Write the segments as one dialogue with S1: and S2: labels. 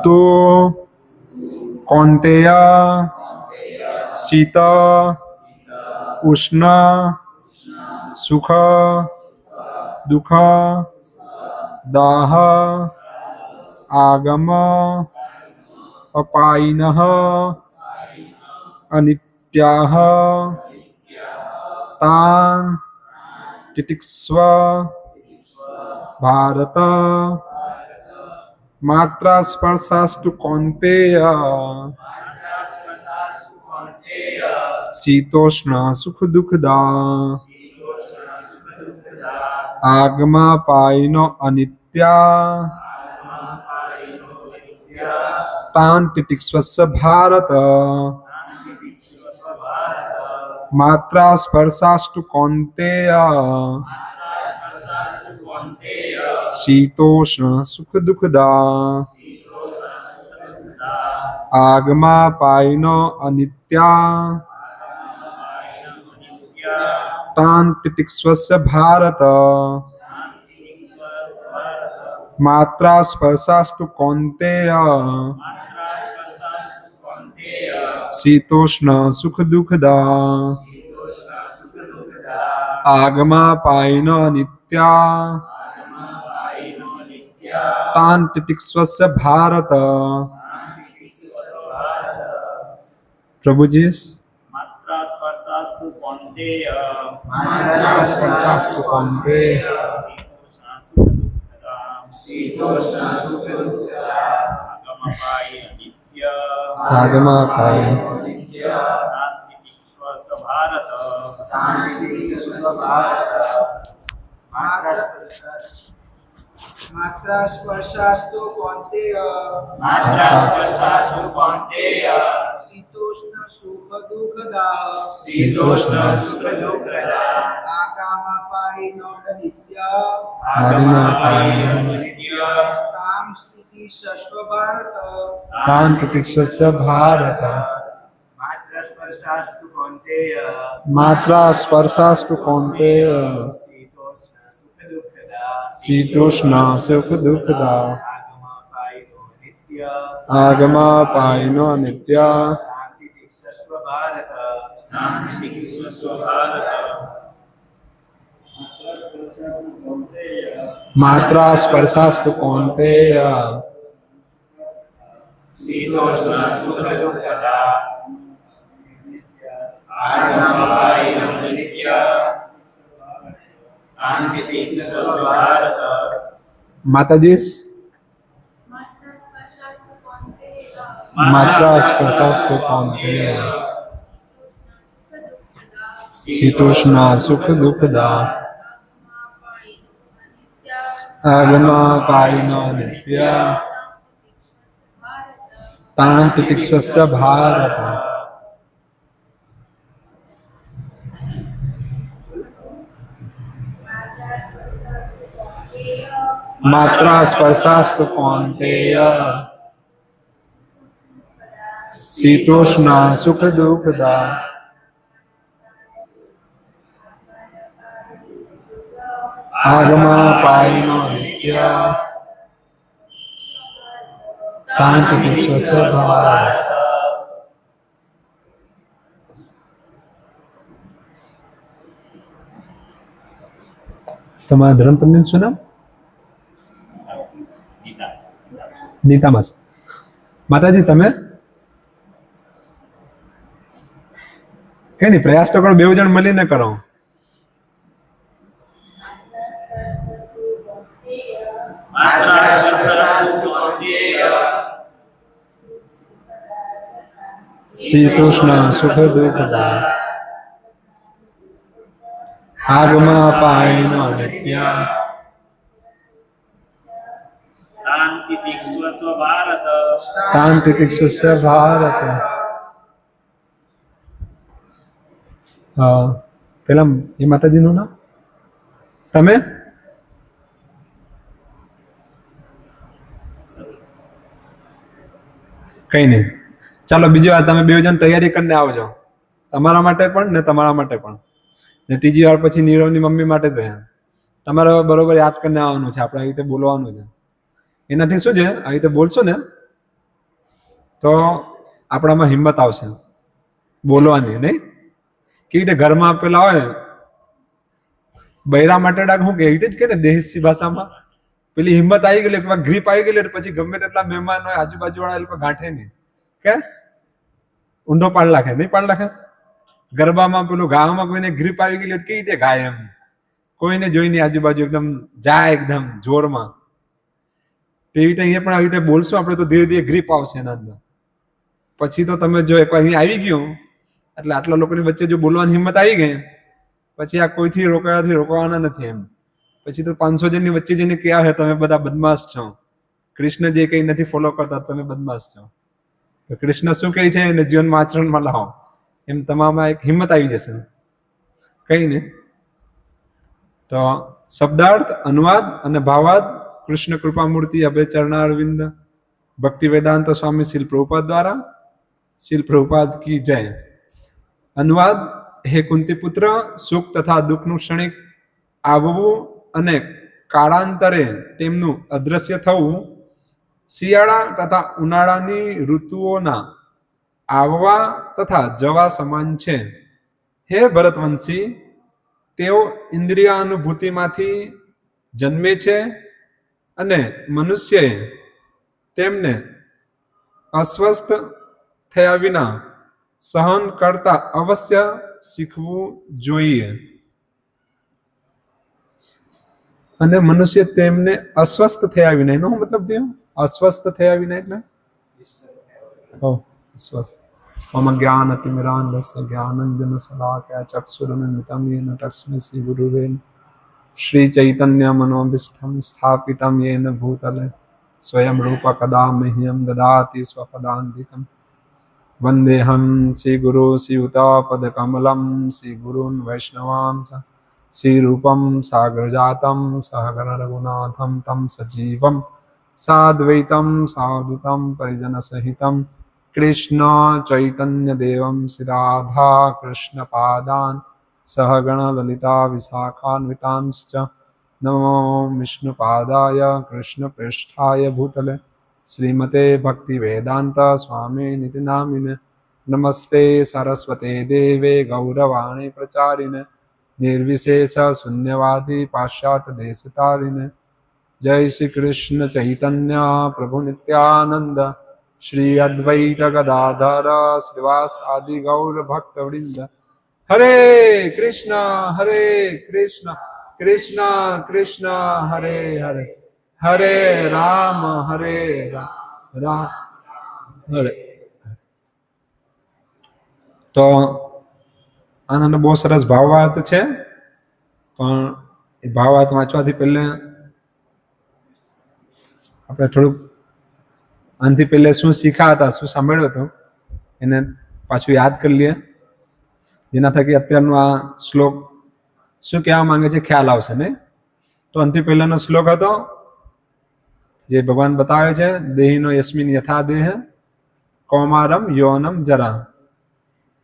S1: तो कौन्तेय शीत उष्ण सुख दुख दाह आगम अपायिनः अनित्याः तान् तितिक्ष्व भारत। मात्रा स्पर्शास्तु कौन्तेय शीतोष्ण सुख दुखदा आगमापायिनो अनित्या तान् तितिक्ष्व भारत। मात्रा स्पर्शास्तु कौन्तेय शीतोष्ण सुख दुखदा आगमापायिनो अनित्या तान् तितिक्ष्व भारत। मात्रा स्पर्शास्तु कौन्तेय शीतोष्ण सुख दुखदा आगमापायिनो अनित्या तान् तितिक्ष्व भारत। प्रभु जी
S2: मात्रा स्पर्शास्तु कौन्तेय शीतोष्ण सुख दुखदा
S1: आगमापायिनो
S2: अनित्या तान् तितिक्ष्व भारत।
S3: मात्रा स्पर्शास्तु कौन्तेय शीतोष्ण सुख दुखदा आगमापायिनो अनित्या तां तितिक्ष्व भारत।
S1: तान् तितिक्ष्व भारत। मात्रा स्पर्शास्तु कौन्तेय शीतोष्ण सुख दुखदा आगमापायिनो अनित्या मात्रा स्पर्शास्तु कौन्तेय
S2: शीतोष्ण सुख दुखदा आगमापायिनो अनित्या तान् तितिक्ष्व भारत।
S1: माताजी मात्रा स्पर्शास्तु कौन्तेय शीतोष्ण सुख दुखदा आगमापायिनो अनित्या तान् तितिक्ष्व भारत। मात्रा स्पर्शास्तु कौन्तेय शीतोष्ण सुख दुखदा आगमापायिनो अनित्या तान् तितिक्ष्व भारत। તમારા ધર્મપત્ની શું નામ? નીતા માસ. માતાજી તમે કઈ નહીં, પ્રયાસ તો કરો, બે જણ મળીને કરો. शीतोष्ण सुख दुखदा आगमापायिनो अनित्या
S2: तान् तितिक्ष्व भारत।
S1: तान् तितिक्ष्व भारत। પેલા એ માતાજીનું નામ તમે? કઈ નહીં, ચાલો બીજી વાર તમે બે જણ તૈયારી કરીને આવજો, તમારા માટે પણ ને તમારા માટે પણ, ને ત્રીજી વાર પછી નીરવની મમ્મી માટે જ રહ્યા. તમારે બરોબર યાદ કરીને આવવાનું છે, આપણે આવી રીતે બોલવાનું છે. એનાથી શું છે, આવી રીતે બોલશો ને તો આપણામાં હિંમત આવશે બોલવાની, નહીં? કેવી રીતે ઘરમાં પેલા હોય બૈરા માટે શું કે, એવી રીતે જ કે ને દેશી ભાષામાં, પેલી હિંમત આવી ગયેલી, એકવાર ગ્રીપ આવી ગયેલી પછી ગમે તેટલા મહેમાન હોય આજુબાજુ વાળા એ લોકો ગાંઠે નહીં, કે ઊંડો પાડ નાખે, નહીં પાડ નાખે? ગરબામાં પેલું ગાવામાં કોઈને ગ્રીપ આવી ગયેલી કેવી રીતે ગાય એમ, કોઈને જોઈને આજુબાજુ એકદમ જાય એકદમ જોરમાં. તેવી રીતે અહીંયા પણ આવી રીતે બોલશું આપણે તો ધીરે ધીરે ગ્રીપ આવશે એના અંદર. પછી તો તમે જો એકવાર અહીં આવી ગયો એટલે આટલા લોકોની વચ્ચે જો બોલવાની હિંમત આવી ગઈ પછી આ કોઈથી રોકવાના નથી એમ. પછી તો 500 જણની વચ્ચે જઈને ક્યાં હે તમે બધા બદમાશ છો, કૃષ્ણ જે કઈ નથી ફોલો કરતા તમે બદમાશ છો. તો કૃષ્ણ શું કહે છે એને જીવનમાં આચરણમાં લાવો, એમ તમારામાં એક હિંમત આવી જશે. કઈ ને તો શબ્દાર્થ, અનુવાદ અને ભાવાર્થ કૃષ્ણ કૃપામૂર્તિ અભય ચરણારવિંદ ભક્તિ વેદાંત સ્વામી શીલ પ્રભુપાદ દ્વારા. શીલ પ્રભુપાદ કી જય. અનુવાદ: હે કુંતી પુત્ર, સુખ તથા દુઃખનું ક્ષણિક આવવું અને કાળાંતરે તેમનું અદ્રશ્ય થવું શિયાળા તથા ઉનાળાની ઋતુઓના આવવા તથા જવા સમાન છે. હે ભરતવંશી, તેઓ ઇન્દ્રિયાનુભૂતિમાંથી જન્મે છે અને મનુષ્યએ તેમને અસ્વસ્થ થયા વિના સહન કરતા અવશ્ય શીખવું જોઈએ. અને મનુષ્ય તેમને અસ્વસ્થ થયા વિના, એનો મતલબ થયો અસ્વસ્થ થયા વિના એટલે અસ્વસ્થ. મમ જ્ઞાનતિમિરાન્ધસ્ય જ્ઞાનંજન શલાકયા ચક્ષુરુન્મિલિतं येन તસ્मै શ્રી ગુરુવે શ્રી ચૈતન્ય મનોભીષ્ટં સ્થાપિतं येन ભૂતલે સ્વયં રૂપ કદા મह्यं દદાતિ સ્વપદાન્તિકં. વંદેહં શ્રી ગુરુ શ્રીયુતાપદકમલં શ્રી ગુરૂन् વૈષ્ણવાંશ્ચ શ્રી રૂપં સાગરજાतं સહગણ રઘુનાથં तं સજીવં સાદ્વૈतं સાવધૂतं પરિજનસહિतं કૃષ્ણ ચૈતન્ય દેવં શ્રી રાધા કૃષ્ણ પાદાન સહગણ લલિતા વિશાખાન્વિતાંશ્ચ નમો વિષ્ણુપાદાય કૃષ્ણ પ્રેષ્ઠાય ભૂતલે શ્રીમતે ભક્તિ વેદાંત સ્વામી નિતિ નામિને. નમસ્તે સરસ્વતે દેવે ગૌરવાણી પ્રચારિને નિર્વિશેષ શૂન્યવાદી પાશ્ચાત્ય દેશતારિને. જય શ્રી કૃષ્ણ ચૈતન્ય પ્રભુ નિત્યાનંદ શ્રી અદ્વૈત ગદાધર શ્રીવાસ આદિ ગૌર ભક્ત વૃંદ. હરે કૃષ્ણ કૃષ્ણ કૃષ્ણ હરે હરે, હરે રામ રામ હરે. તો આનંદ બહુ સરસ ભાવાર્થ છે, પણ એ ભાવાર્થ વાંચવાથી પહેલા આપણે થોડુંક આનાથી પહેલે શું શીખ્યા હતા, શું સાંભળ્યું હતું એને પાછું યાદ કરી લઈએ, જેના થકી અત્યારનો આ શ્લોક શું કહેવા માંગે છે ખ્યાલ આવશે ને. તો આનાથી પહેલાનો શ્લોક હતો જે ભગવાન બતાવે છે, દેહિનો યસ્મિન યથા દેહ કૌમારમ યૌનમ જરા,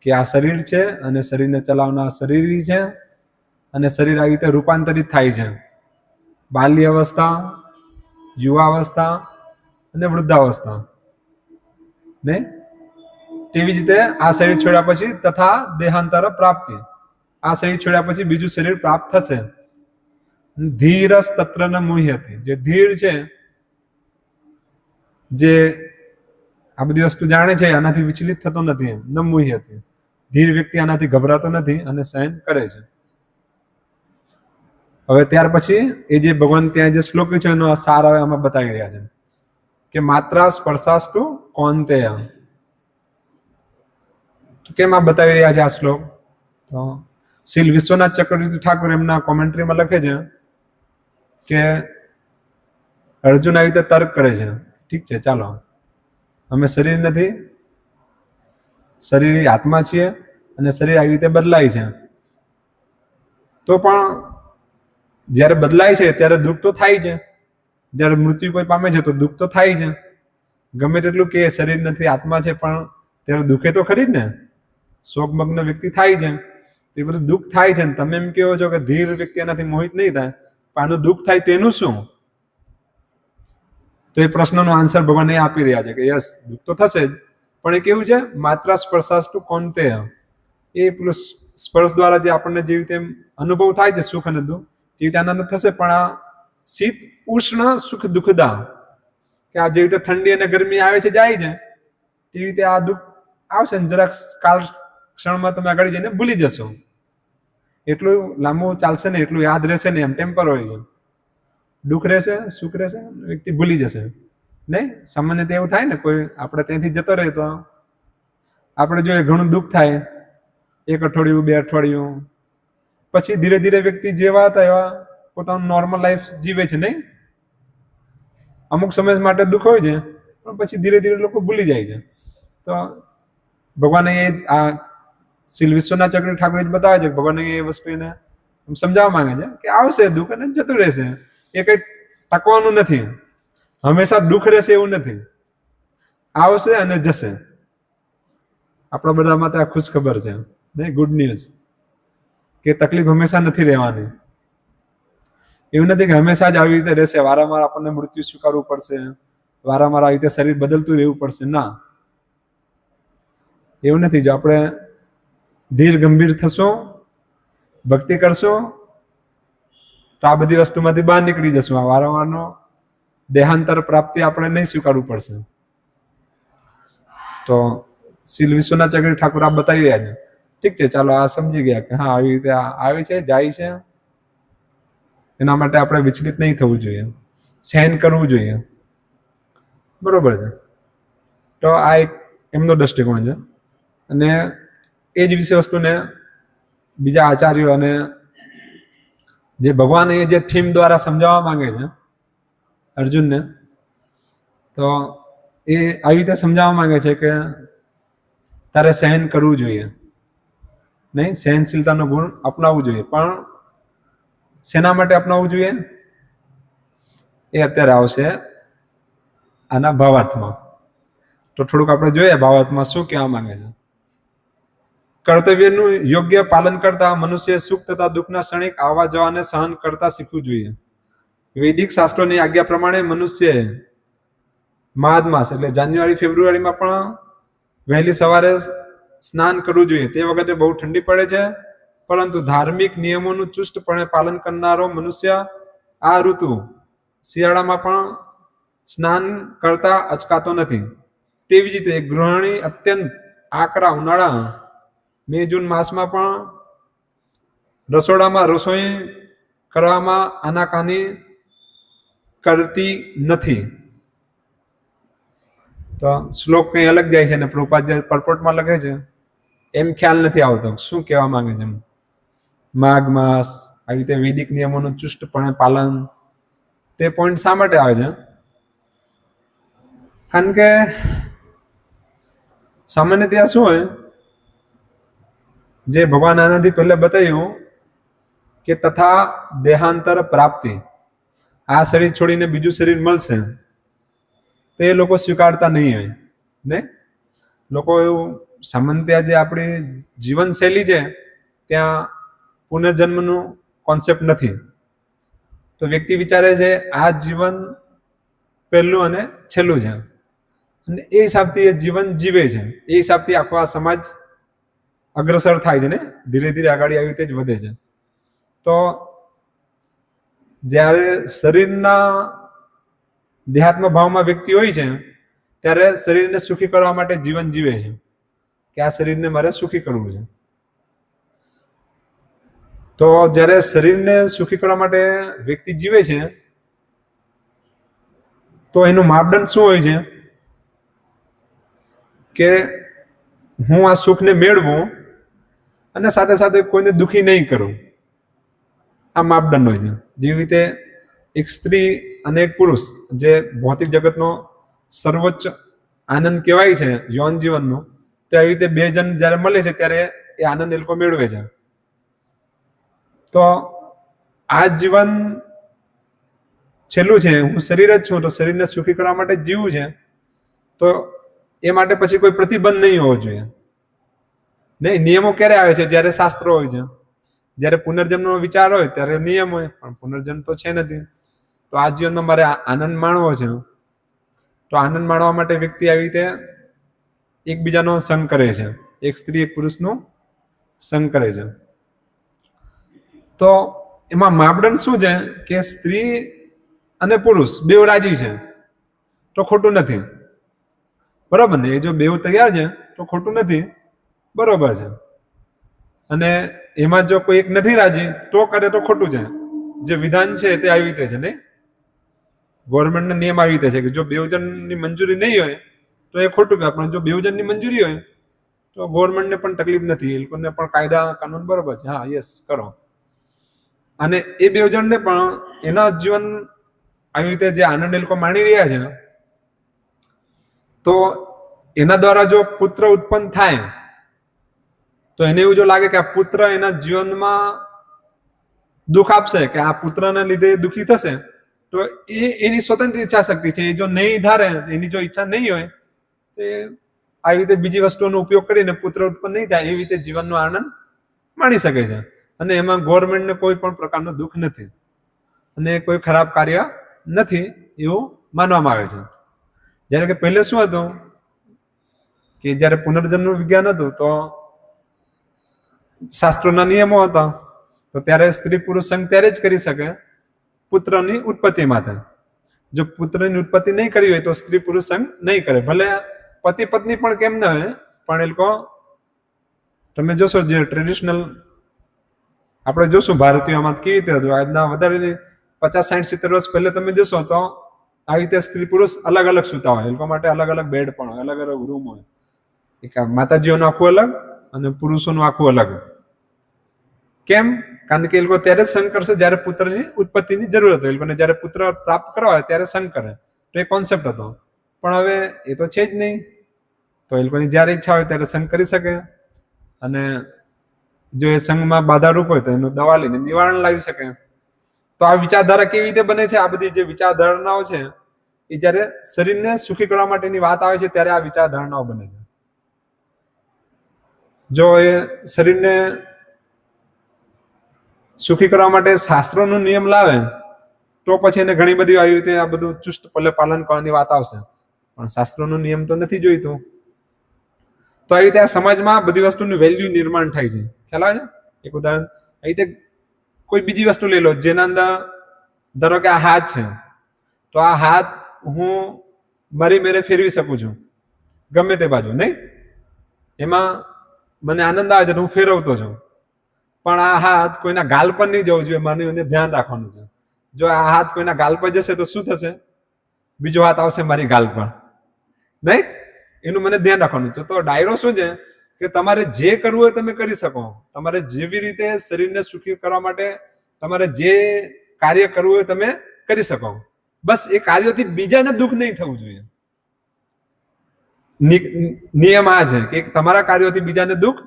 S1: કે આ શરીર છે અને શરીરને ચલાવનાર શરીર છે અને શરીર આવી રીતે રૂપાંતરિત થાય છે. બાલ્ય અવસ્થા, યુવાવસ્થા અને વૃદ્ધાવસ્થા ને તેવી જ રીતે આ શરીર છોડ્યા પછી તથા દેહાંતર પ્રાપ્તિ, આ શરીર છોડ્યા પછી બીજું શરીર પ્રાપ્ત થશે. ધીરસ તત્ર ન મુહ્યતિ, જે ધીર છે, જે આ બધી વસ્તુ જાણે છે આનાથી વિચલિત થતો નથી, એમ ન મુહ્યતિ, ધીર વ્યક્તિ આનાથી ગભરાતો નથી અને સહન કરે છે. હવે ત્યાર પછી એ જે ભગવાન ત્યાં જે શ્લોક છે એનો સાર હવે આમાં બતાવી રહ્યા છે કે માત્રા સ્પર્શાસ્તુ કૌંતેય. તો કેમ આ બતાવી રહ્યા છે આ શ્લોક? તો શ્રી વિશ્વનાથ ચક્રવર્તી ઠાકોર એમના કોમેન્ટ્રીમાં લખે છે કે અર્જુન આવી રીતે તર્ક કરે છે, ઠીક છે ચાલો અમે શરીર નથી, શરીર આત્મા છીએ અને શરીર આવી રીતે બદલાય છે, તો પણ જ્યારે બદલાય છે ત્યારે દુઃખ તો થાય છે, જ્યારે મૃત્યુ કોઈ પામે છે તો દુઃખ તો થાય છે. ગમે તેટલું કે શરીર નથી આત્મા છે પણ ત્યારે દુઃખે તો ખરી જ ને, શોકમગ્ન વ્યક્તિ થાય છે તો એ બધું દુઃખ થાય છે. તમે એમ કહો છો કે ધીર વ્યક્તિ એનાથી મોહિત નહીં થાય, પણ આનું દુઃખ થાય તેનું શું? તો એ પ્રશ્નનો આન્સર ભગવાન એ આપી રહ્યા છે કે યસ, દુઃખ તો થશે જ, પણ એ કેવું છે, માત્ર સ્પર્શાસ્તુ કૌંતેય, એ પેલું સ્પર્શ દ્વારા જે આપણને જેવી રીતે અનુભવ થાય છે સુખ અને દુઃખ, તેવી રીતે આનંદ થશે. પણ આ શીત ઉષ્ણ સુખ દુઃખદા, કે આ જેવી રીતે ઠંડી અને ગરમી આવે છે જાય છે, તેવી રીતે આ દુઃખ આવશે ને જરાક કાળ ક્ષણમાં તમે આગળ જઈને ભૂલી જશો. એટલું લાંબુ ચાલશે ને, એટલું યાદ રહેશે ને, એમ ટેમ્પરરી છે. દુઃખ રહેશે, સુખ રહેશે, વ્યક્તિ ભૂલી જશે. નહીં, સામાન્ય તો એવું થાય ને, કોઈ આપણે ત્યાંથી જતો રહે તો આપણે જોઈએ ઘણું દુઃખ થાય, 1 અઠવાડિયું 2 અઠવાડિયું, પછી ધીરે ધીરે વ્યક્તિ જેવા હતા એવા પોતાનું નોર્મલ લાઈફ જીવે છે. નહીં, અમુક સમય માટે દુઃખ હોય છે, પણ પછી ધીરે ધીરે લોકો ભૂલી જાય છે. તો ભગવાને એ આ શ્રી વિશ્વના ચક્ર ઠાકોર જ બતાવે છે કે ભગવાન એ વસ્તુ એને સમજાવવા માંગે છે કે આવશે દુઃખ અને જતું રહેશે, એ કઈ ટકવાનું નથી, હંમેશા દુઃખ રહેશે એવું નથી, આવશે અને જશે. આપણા બધા માટે આ ખુશ ખબર છે ને, ગુડ ન્યૂઝ, કે તકલીફ હંમેશા નથી રહેવાની. એવું નથી કે હંમેશા જ આવી રીતે રહેશે, વારંવાર આપણને મૃત્યુ સ્વીકારવું પડશે, વારંવાર આવી રીતે શરીર બદલતું રહેવું પડશે. ના, એવું નથી. જો આપણે ધીર ગંભીર થશો, ભક્તિ કરશો, તો આ બધી વસ્તુમાંથી બહાર નીકળી જશું. આ વારંવારનો દેહાંતર પ્રાપ્તિ આપણે નહીં સ્વીકારવું પડશે. તો શ્રી વિશ્વના ચક્ર ઠાકોર આ બતાવી રહ્યા છે. ઠીક છે, ચાલો આ સમજી ગયા કે હા આવી રીતે આવે છે જાય છે. એના માટે આપણે વિચલિત નહીં થવું જોઈએ, સહન કરવું જોઈએ. બરોબર છે. તો આ એક એમનો દ્રષ્ટિકોણ છે. અને એ જ વિષય વસ્તુને બીજા આચાર્યો અને જે ભગવાન એ જે થીમ દ્વારા સમજાવવા માંગે છે અર્જુનને, તો એ આવી રીતે સમજાવવા માંગે છે કે તારે સહન કરવું જોઈએ, નહીં, સહનશીલતાનો ગુણ અપનાવવું જોઈએ. પણ શેના માટે અપનાવવું જોઈએ એ અત્યારે આવશે આના ભાવાર્થમાં. તો થોડુંક આપણે જોઈએ ભાવાર્થમાં શું કહેવા માંગે છે. કર્તવ્યનું યોગ્ય પાલન કરતા મનુષ્ય સુખ તથા દુઃખના ક્ષણિક આવવા જવાને સહન કરતા શીખવું જોઈએ. વૈદિક શાસ્ત્રોની આજ્ઞા પ્રમાણે મનુષ્યએ માઘ માસ એટલે જાન્યુઆરી ફેબ્રુઆરીમાં પણ વહેલી સવારે સ્નાન કરવું જોઈએ. તે વખતે બહુ ઠંડી પડે છે, પરંતુ ધાર્મિક નિયમોનું ચુસ્તપણે પાલન કરનારો મનુષ્ય આ ઋતુ શિયાળામાં પણ સ્નાન કરતા અચકાતો નથી. તેવી જ રીતે ગૃહિણી અત્યંત આકરા ઉનાળા મે જૂન માસમાં પણ રસોડામાં રસોઈ કરવામાં આનાકાની કરતી નથી. તો શ્લોક કંઈ અલગ જાય છે અને પ્રભુપાદ જે પરપોટમાં લખે છે એમ ખ્યાલ નથી આવતો શું કહેવા માંગે છે. માઘ માસ આવી રીતે વૈદિક નિયમોનું ચુસ્તપણે પાલન, તે પોઈન્ટ શા માટે આવે છે? કારણ કે સામાન્ય ત્યાં શું હોય, જે ભગવાન આનાથી પહેલા બતાવ્યું કે તથા દેહાંતર પ્રાપ્તિ, આ શરીર છોડીને બીજું શરીર મળશે, તો એ લોકો સ્વીકારતા નહીં હોય ને. લોકો એવું સામાન્ય જે આપણી જીવનશૈલી છે ત્યાં પુનર્જન્મનું કોન્સેપ્ટ નથી. તો વ્યક્તિ વિચારે છે આ જીવન પહેલું અને છેલ્લું છે, અને એ હિસાબથી એ જીવન જીવે છે. એ હિસાબથી આખો આ સમાજ અગ્રસર થાય છે ને, ધીરે ધીરે આગળ આવી રીતે જ વધે છે. તો જ્યારે શરીરના દેહાત્મ ભાવમાં વ્યક્તિ હોય છે ત્યારે શરીરને સુખી કરવા માટે જીવન જીવે છે કે આ શરીરને મારે સુખી કરવું છે. તો જ્યારે શરીરને સુખી કરવા માટે વ્યક્તિ જીવે છે તો એનું માપદંડ શું હોય છે કે હું આ સુખને મેળવું અને સાથે સાથે કોઈને દુઃખી નહીં કરું. આ માપદંડ હોય છે. જેવી રીતે એક સ્ત્રી અને એક પુરુષ, જે ભૌતિક જગતનો સર્વોચ્ચ આનંદ કહેવાય છે યૌન જીવનનો, તો આવી રીતે બે જણ જ્યારે મળે છે ત્યારે એ આનંદ એ લોકો મેળવે છે. તો આ જીવન છેલ્લું છે, હું શરીર જ છું, તો શરીરને સુખી કરવા માટે જીવવું છે. તો એ માટે પછી કોઈ પ્રતિબંધ નહીં હોવો જોઈએ. નહીં, નિયમો ક્યારે આવે છે? જ્યારે શાસ્ત્રો હોય છે. જ્યારે પુનર્જન્મનો વિચાર હોય ત્યારે નિયમ હોય, પણ પુનર્જન્મ તો છે નથી. તો આ જીવનમાં મારે આનંદ માણવો છે, તો આનંદ માણવા માટે વ્યક્તિ આવી રીતે એકબીજાનો સંગ કરે છે, એક સ્ત્રી એક પુરુષનો સંગ કરે છે. તો એમાં માપદંડ શું છે કે સ્ત્રી અને પુરુષ બેવ રાજી છે તો ખોટું નથી, બરોબર ને? એ જો બેવ તૈયાર છે તો ખોટું નથી, બરોબર છે. અને એમાં જો કોઈ એક નથી રાજી તો કરે તો ખોટું છે. જે વિધાન છે તે આવી રીતે છે, નહીં? ગવર્મેન્ટનો નિયમ આવી રીતે છે કે જો બેવજનની મંજૂરી નહીં હોય તો એ ખોટું કહેવાય, પણ જો બેવજનની મંજૂરી હોય તો ગવર્મેન્ટને પણ તકલીફ નથી, એ લોકોને પણ કાયદા કાનૂન બરોબર છે, હા યસ કરો. અને એ બેવજનને પણ એના જીવન આવી રીતે જે આનંદ એ લોકો માણી રહ્યા છે, તો એના દ્વારા જો પુત્ર ઉત્પન્ન થાય તો એને એવું જો લાગે કે આ પુત્ર એના જીવનમાં દુઃખ આપશે, કે આ પુત્રના લીધે દુઃખી થશે, તો એની સ્વતંત્ર ઈચ્છા શક્તિ છે. એ જો નહીં ધારે, એની જો ઈચ્છા નહીં હોય તો આવી રીતે બીજી વસ્તુઓનો ઉપયોગ કરીને પુત્ર ઉત્પન્ન નહીં થાય, એવી રીતે જીવનનો આનંદ માણી શકે છે. અને એમાં ગવર્મેન્ટને કોઈ પણ પ્રકારનું દુઃખ નથી અને કોઈ ખરાબ કાર્ય નથી એવું માનવામાં આવે છે. જ્યારે કે પહેલે શું હતું કે જ્યારે પુનર્જન્મનું વિજ્ઞાન હતું તો શાસ્ત્રોના નિયમો હતા, તો ત્યારે સ્ત્રી પુરુષ સંગ ત્યારે જ કરી શકે પુત્રની ઉત્પત્તિ માટે. જો પુત્રની ઉત્પત્તિ નહીં કરી હોય તો સ્ત્રી પુરુષ સંગ નહીં કરે, ભલે પતિ પત્ની પણ કેમ ન હોય, પણ એ લોકો તમે જોશો જે ટ્રેડિશનલ આપણે જોશું ભારતીયોમાં કેવી રીતે હતું. આજના વધારે 50-60-70 વર્ષ પહેલે તમે જોશો તો આવી રીતે સ્ત્રી પુરુષ અલગ અલગ સૂતા હોય, એ લોકો માટે અલગ અલગ બેડ પણ હોય, અલગ અલગ રૂમ હોય. એક માતાજીઓનું આખું અલગ અને પુરુષોનું આખું અલગ. કેમ? કારણ કે એ લોકો ત્યારે જ સંગ કરશે જ્યારે પુત્રની ઉત્પત્તિની જરૂરત હોય. એ લોકોને જ્યારે પુત્ર પ્રાપ્ત કરવા હોય ત્યારે સંગ કરે, તો એ કોન્સેપ્ટ હતો. પણ હવે એ તો છે જ નહીં, તો એ લોકોની જ્યારે ઈચ્છા હોય ત્યારે સંગ કરી શકે. અને જો એ સંઘમાં બાધારૂપ હોય તો એનું દવા લઈને નિવારણ લાવી શકે. તો આ વિચારધારા કેવી રીતે બને છે? આ બધી જે વિચારધારણાઓ છે એ જ્યારે શરીરને સુખી કરવા માટેની વાત આવે છે ત્યારે આ વિચારધારણાઓ બને છે. જો એ શરીરને સુખી કરવા માટે શાસ્ત્રોનો નિયમ લાવે તો પછી એને ઘણી બધી આવી રીતે આ બધું ચુસ્તપણે પાલન કરવાની વાત આવશે, પણ શાસ્ત્રોનો નિયમ તો નથી જોઈતું. તો આવી રીતે આ સમાજમાં બધી વસ્તુનું વેલ્યુ નિર્માણ થાય છે. ખ્યાલ આવે છે? એક ઉદાહરણ આવી રીતે કોઈ બીજી વસ્તુ લઈ લો, જેના અંદર ધારો કે આ હાથ છે, તો આ હાથ હું મારી મેરે ફેરવી શકું છું ગમે તે બાજુ, નહીં? એમાં મને આનંદ આવે છે, હું ફેરવતો છું. પણ આ હાથ કોઈના ગાલ પર નહીં જવું જોઈએ, મને એને ધ્યાન રાખવાનું છે. જો આ હાથ કોઈના ગાલ પર જશે તો શું થશે? બીજો હાથ આવશે મારી ગાલ પર, નહીં? એનું મને ધ્યાન રાખવાનું છે. તો ડાયરો શું છે કે તમારે જે કરવું હોય તમે કરી શકો. તમારે જેવી રીતે શરીરને સુખી કરવા માટે તમારે જે કાર્ય કરવું હોય તમે કરી શકો. બસ એ કાર્યોથી બીજાને દુઃખ નહીં થવું જોઈએ. નિયમ આ છે કે તમારા કાર્યોથી બીજાને દુઃખ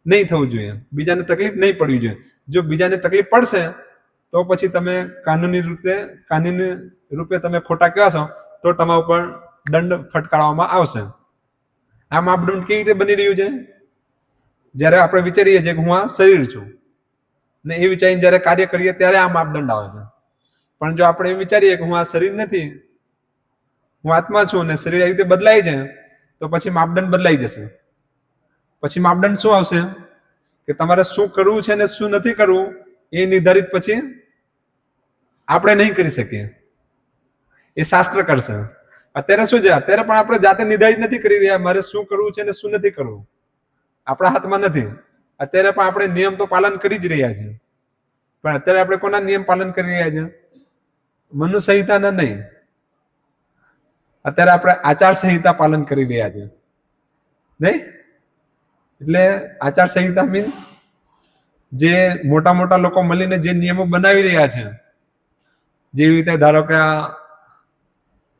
S1: નહીં થવું જોઈએ, બીજાને તકલીફ નહીં પડવી જોઈએ. જો બીજાને તકલીફ પડશે તો પછી તમે કાનૂની રૂપે તમે ખોટા કહેશો તો તમારા ઉપર દંડ ફટકારવામાં આવશે. આ માપદંડ કેવી રીતે બની રહ્યું છે? જ્યારે આપણે વિચારીએ છીએ કે હું આ શરીર છું ને એ વિચારીને જ્યારે કાર્ય કરીએ ત્યારે આ માપદંડ આવે છે. પણ જો આપણે એમ વિચારીએ કે હું આ શરીર નથી, હું આત્મા છું અને શરીર આવી રીતે બદલાય છે, તો પછી માપદંડ બદલાઈ જશે. પછી માપદંડ શું આવશે કે તમારે શું કરવું છે ને શું નથી કરવું એ નિર્ધારિત પછી આપણે નહીં કરી શકીએ, એ શાસ્ત્ર કરશે. અત્યારે શું છે? અત્યારે પણ આપણે જાતે નિર્ધારિત નથી કરી રહ્યા મારે શું કરવું છે ને શું નથી કરવું, આપણા હાથમાં નથી. અત્યારે પણ આપણે નિયમ તો પાલન કરી જ રહ્યા છીએ, પણ અત્યારે આપણે કોના નિયમ પાલન કરી રહ્યા છીએ? મનુ સંહિતાના નહીં. અત્યારે આપણે આચાર સંહિતા પાલન કરી રહ્યા છીએ, નહીં? એટલે આચાર સંહિતા મીન્સ જે મોટા મોટા લોકો મળીને જે નિયમો બનાવી રહ્યા છે, જેવી રીતે ધારો કે આ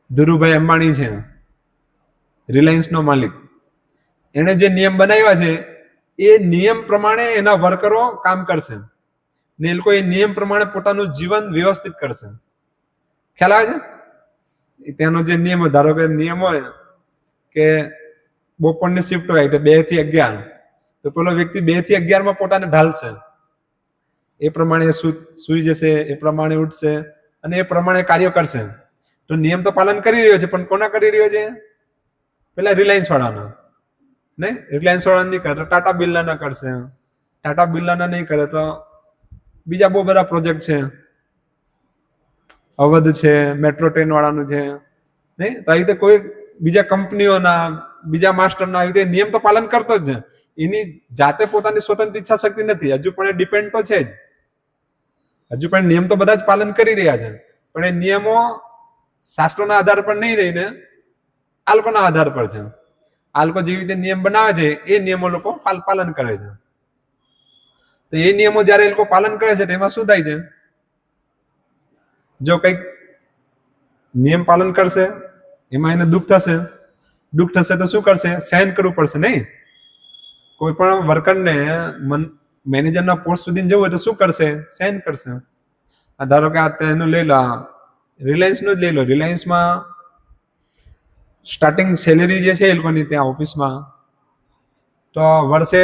S1: ધીરુભાઈ અંબાણી છે, રિલાયન્સનો માલિક, એણે જે નિયમ બનાવ્યા છે એ નિયમ પ્રમાણે એના વર્કરો કામ કરશે ને એ લોકો એ નિયમ પ્રમાણે પોતાનું જીવન વ્યવસ્થિત કરશે. ખ્યાલ આવે છે? તેનો જે નિયમ હોય, ધારો કે નિયમ હોય કે બપોરની શિફ્ટ હોય એટલે 2 થી 11, તો પેલો વ્યક્તિ 2 થી 11 પોતાને ઢાલશે, એ પ્રમાણે સુઈ જશે, એ પ્રમાણે ઉઠશે અને એ પ્રમાણે કાર્ય કરશે. તો નિયમ તો પાલન કરી રહ્યો છે, પણ કોના કરી રહ્યો છે? પેલા રિલાયન્સ વાળાના. નહીં, રિલાયન્સ વાળા નહીં કરે તો ટાટા બિરલાના કરશે. ટાટા બિરલાના નહીં કરે તો બીજા બહુ બધા પ્રોજેક્ટ છે, અવધ છે, મેટ્રો ટ્રેન વાળાનું છે. નહીં, તો આવી રીતે કોઈ બીજા કંપનીઓના, બીજા માસ્ટરના આવી રીતે નિયમ તો પાલન કરતો જ છે. એની જાતે પોતાની સ્વતંત્ર ઈચ્છા શક્તિ નથી, હજુ પણ એ ડિપેન્ડ તો છે જ. હજુ પણ નિયમ તો બધા જ પાલન કરી રહ્યા છે, પણ એ નિયમો શાસ્ત્રોના આધાર પર નહીં રહીને આ લોકોના આધાર પર છે. આ લોકો જેવી રીતે નિયમ બનાવે છે એ નિયમો લોકો પાલન કરે છે. તો એ નિયમો જયારે એ લોકો પાલન કરે છે તેમાં શું થાય છે? જો કંઈક નિયમ પાલન કરશે એમાં એને દુઃખ થશે તો શું કરશે? સહન કરવું પડશે. નહીં, કોઈ પણ વર્કરને મેનેજરના પોસ્ટ સુધી જવું હોય તો શું કરશે? સહન કરશે. ધારો કે આ તેનું લઈ લો, રિલાયન્સનું જ લઈ લો. રિલાયન્સમાં સ્ટાર્ટિંગ સેલેરી જે છે એ લોકોની ત્યાં ઓફિસમાં તો વર્ષે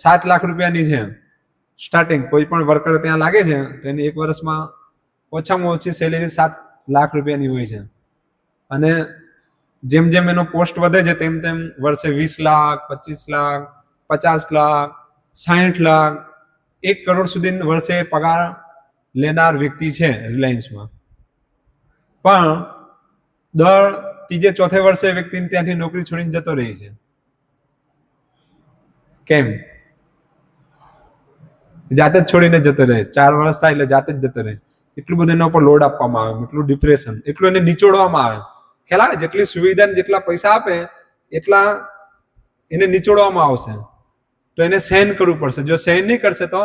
S1: 7 લાખ રૂપિયાની છે સ્ટાર્ટિંગ. કોઈ પણ વર્કર ત્યાં લાગે છે તો એની એક વર્ષમાં ઓછામાં ઓછી સેલેરી 7 લાખ રૂપિયાની હોય છે. અને જેમ જેમ એનો પોસ્ટ વધે છે તેમ તેમ વર્ષે 20 લાખ, 25 લાખ, 50 લાખ, 60 લાખ, 1 કરોડ સુધી વર્ષે પગાર લેનાર વ્યક્તિ છે રિલાયન્સમાં. પણ દર ત્રીજે ચોથે વર્ષે વ્યક્તિ ત્યાંથી નોકરી છોડીને જતો રહે છે. કેમ? જાતે જ છોડીને જતો રહે. 4 વર્ષ થાય એટલે જાતે જ જતો રહે. એટલું બધું એના ઉપર લોડ આપવામાં આવે, એટલું ડિપ્રેશન, એટલું એને નીચોડવામાં આવે. ખ્યાલ આવે? જેટલી સુવિધા જેટલા પૈસા આપે એટલા એને નીચોડવામાં આવશે. તો એને સહન કરવું પડશે. જો સહન નહીં કરશે તો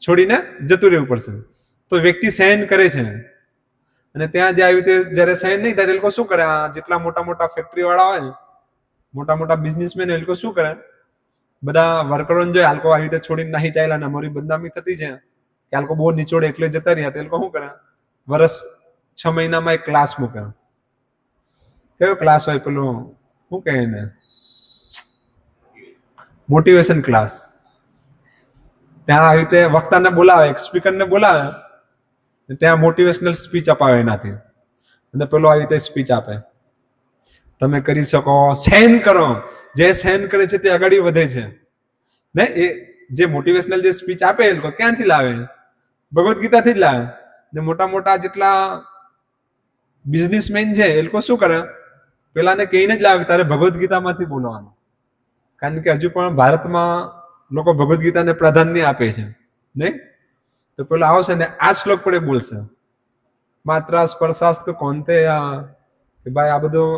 S1: છોડીને જતું રહેવું પડશે. તો વ્યક્તિ સહન કરે છે. અને ત્યાં જે આવી રીતે જયારે સહન નહીં થાય એ લોકો શું કરે? જેટલા મોટા મોટા ફેક્ટરી વાળા હોય, મોટા મોટા બિઝનેસમેન, એ લોકો શું કરે? બધા વર્કરોને જો આ લોકો આવી રીતે છોડીને નાહી ચાલ્યા ને અમારી બદનામી થતી છે કે આ લોકો બહુ નીચોડે એટલે જતા રહ્યા, તો એ લોકો શું કરે? વર્ષ 6 મહિનામાં એક ક્લાસ મૂકે. કયો ક્લાસ હોય? પેલું શું કહે એને? Motivation class. ત્યાં આવી રીતે વક્તાને બોલાવે, એક સ્પીકરને બોલાવે, ત્યાં મોટિવેશનલ સ્પીચ અપાવે એનાથી. અને પેલો આવી રીતે સ્પીચ આપે, તમે કરી શકો, સહન કરો. જે સહન કરે છે તે આગળ વધે છે. ને એ જે મોટિવેશનલ જે સ્પીચ આપે એ લોકો ક્યાંથી લાવે? ભગવદ્ ગીતાથી જ લાવે. ને મોટા મોટા જેટલા બિઝનેસમેન છે એ લોકો શું કરે? પેલાને કહીને જ લાવે તારે ભગવદ્ ગીતામાંથી બોલવાનું. કારણ કે હજુ પણ ભારતમાં લોકો ભગવદ્ ગીતાને પ્રાધાન્ય આપે છે. નહીં, તો પેલો આવશે ને આ શ્લોક પડે બોલશે, માત્ર સ્પર્શાસ્તુ કૌંતેય, કે ભાઈ આ બધું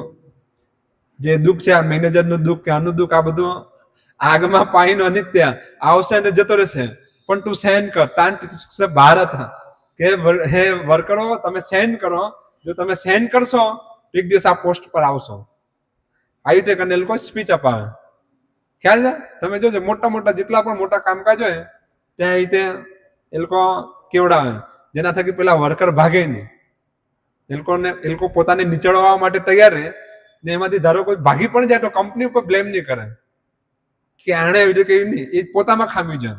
S1: જે દુઃખ છે, આ મેનેજરનું દુઃખ કે આનું દુઃખ, આ બધું આગમાં પાણીનો અનિત્ય આવશે ને જતો રહેશે, પણ તું સહન કર. ભારત કે હે વર્કરો, તમે સહન કરો. જો તમે સહન કરશો એક દિવસ આ પોસ્ટ પર આવશો. આવી રીતે કરીને એ લોકો સ્પીચ અપાવે. ખ્યાલ છે? તમે જોજો મોટા મોટા જેટલા પણ મોટા કામકાજ હોય ત્યાં રીતે એ લોકો કેવડાવે, જેના થકી પેલા વર્કર ભાગે નહીં. એ લોકો પોતાને નીચળવા માટે તૈયાર રહે ને એમાંથી ધારો કોઈ ભાગી પણ જાય તો કંપની ઉપર બ્લેમ નહીં કરે કે આણે આવી રીતે કહ્યું નહીં, એ પોતામાં ખામી છે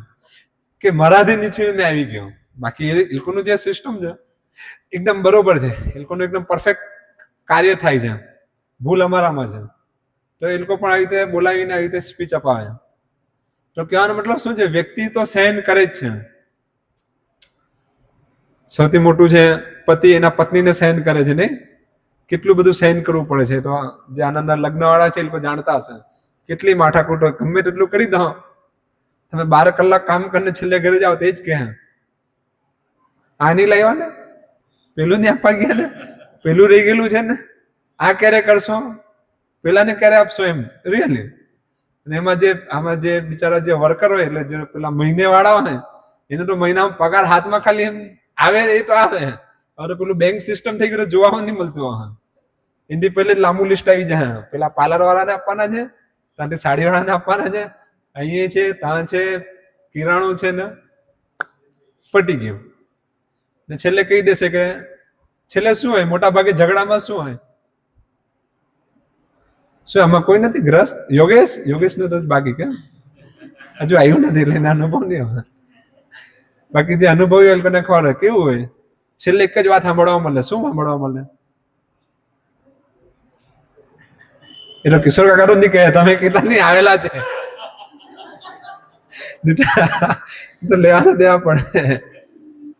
S1: કે મારાથી નીચે મેં આવી ગયો. બાકી એ લોકોનું જે સિસ્ટમ છે એકદમ બરોબર છે, એ લોકોનું એકદમ પરફેક્ટ કાર્ય થાય છે, ભૂલ અમારામાં છે. તો એ લોકો પણ આવી રીતે બોલાવીને આવી રીતે સ્પીચ અપાવે. તો કહેવાનો મતલબ શું છે? વ્યક્તિ તો સહન કરે જ છે. સૌથી મોટું છે પતિ એના પત્નીને સહન કરે છે. નહીં, કેટલું બધું સહન કરવું પડે છે. તો જે આનંદના લગ્ન વાળા છે એ લોકો જાણતા હશે કેટલી માથાકૂટ હોય. ગમે તેટલું કરી દો, તમે 12 કલાક કામ કરીને છેલ્લે ઘરે જાઓ તો એ જ કહે આ નહીં લાવ્યા ને, પેલું નહીં આપવા ગયા ને, પેલું રહી ગયેલું છે ને, આ ક્યારે કરશો, પેલાને ક્યારે આપશો, એમ રિયલી. અને આમાં જે બિચારા જે વર્કર હોય એટલે જે પેલા મહિને વાળા હોય એને તો મહિનામાં પગાર હાથમાં ખાલી એમ આવે એ તો આવે. હવે પેલું બેંક સિસ્ટમ થઈ ગયું જોવા નહીં મળતું. એની પહેલે જ લાંબુ લિસ્ટ આવી જાય. પેલા પાર્લર વાળાને આપવાના છે, ત્યાંથી સાડી વાળાને આપવાના છે, અહીંયા છે, ત્યાં છે, કિરાણું છે ને પટી ગયું. ને છેલ્લે કહી દેશે કે છેલ્લે શું હોય? મોટા ભાગે ઝઘડામાં શું હોય? શું આમાં કોઈ નથી ગ્રસ્ત? યોગેશ નું તો બાકી કે હજુ આવ્યું નથી એટલે એના અનુભવ નહીં હોય. બાકી જે અનુભવી એ લોકોને ખબર હોય કેવું હોય. છેલ્લે એક જ વાત સાંભળવા મળે. શું સાંભળવા મળે? એટલે કિશોર કાકા તો નહીં કહે, તમે કેટલા નહીં આવેલા છે તો લેવાના દેવા પડે.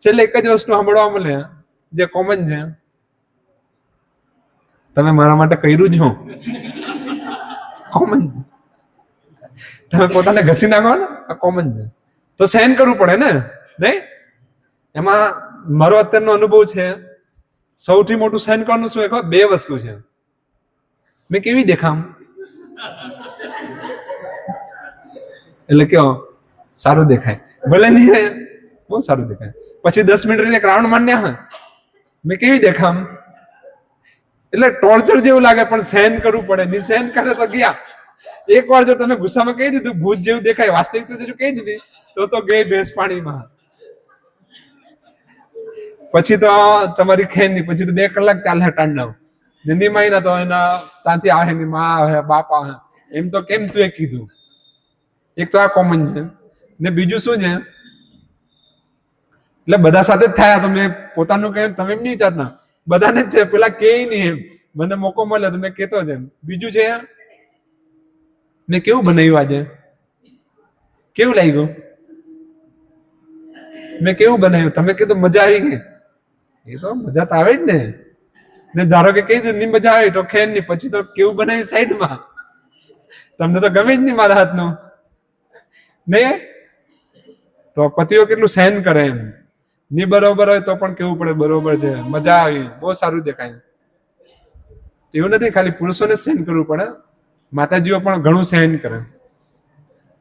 S1: છેલ્લે એક જ વસ્તુ સાંભળવા મળે જે કોમન છે, તમે મારા માટે કર્યું જ હું કોમન. તમે પોતાને ઘસી નાખો ને, આ કોમન છે. તો સહન કરવું પડે ને, નહીં? એમાં મારો અત્યારનો અનુભવ છે, સૌથી મોટું સહન કરવાનું શું? ખબર? બે વસ્તુ છે. મેં કેવી દેખામ એટલે કયો સારું દેખાય, ભલે નહીં બહુ સારું દેખાય. પછી 10 મિનિટ એક રાઉન્ડ માન્યા હા, મેં કેવી દેખામ એટલે ટોર્ચર જેવું લાગે, પણ સહન કરવું પડે. નહીં સહન કરે તો ગયા. એક વાર જો તમે ગુસ્સામાં કહી દીધું ભૂત જેવું દેખાય, વાસ્તવિકતા જો કહી દીધી તો ગઈ ભેંસ પાણીમાં. પછી તો તમારી ખેન નહીં, પછી તો 2 કલાક ચાલે ટાંડવ. જિંદગીમાં ના તો એના ત્યાંથી આવે ની માં આવે, બાપ આવે, એમ તો કેમ તું એ કીધું? એક તો આ કોમન છે. ને બીજું શું છે, એટલે બધા સાથે જ થયા. તો મેં પોતાનું કહ્યું, તમે એમ નહીં વિચારતા, બધાને જ છે. પેલા કે નહીં, એમ મને મોકો મળે તો મેં કેતો છે. બીજું છે, મેં કેવું બનાવ્યું આજે, કેવું લાગ્યું? મેં કેવું બનાવ્યું? તમે કીધું મજા આવી ગઈ. એ તો મજા તો આવે જ ને ધારો કે કીધું નહીં મજા આવી તો ખેર નહીં, પછી તો કેવું બનાવ્યું સાઈડમાં. તમને તો ગમે જ નહીં મારા હાથનું, નહીં? તો પતિઓ કેટલું સહન કરે એમ. નહીં બરોબર હોય તો પણ કેવું પડે બરોબર છે, મજા આવી, બહુ સારું દેખાય. એવું નથી ખાલી પુરુષોને સહન કરવું પડે, માતાજીઓ પણ ઘણું સહન કરે.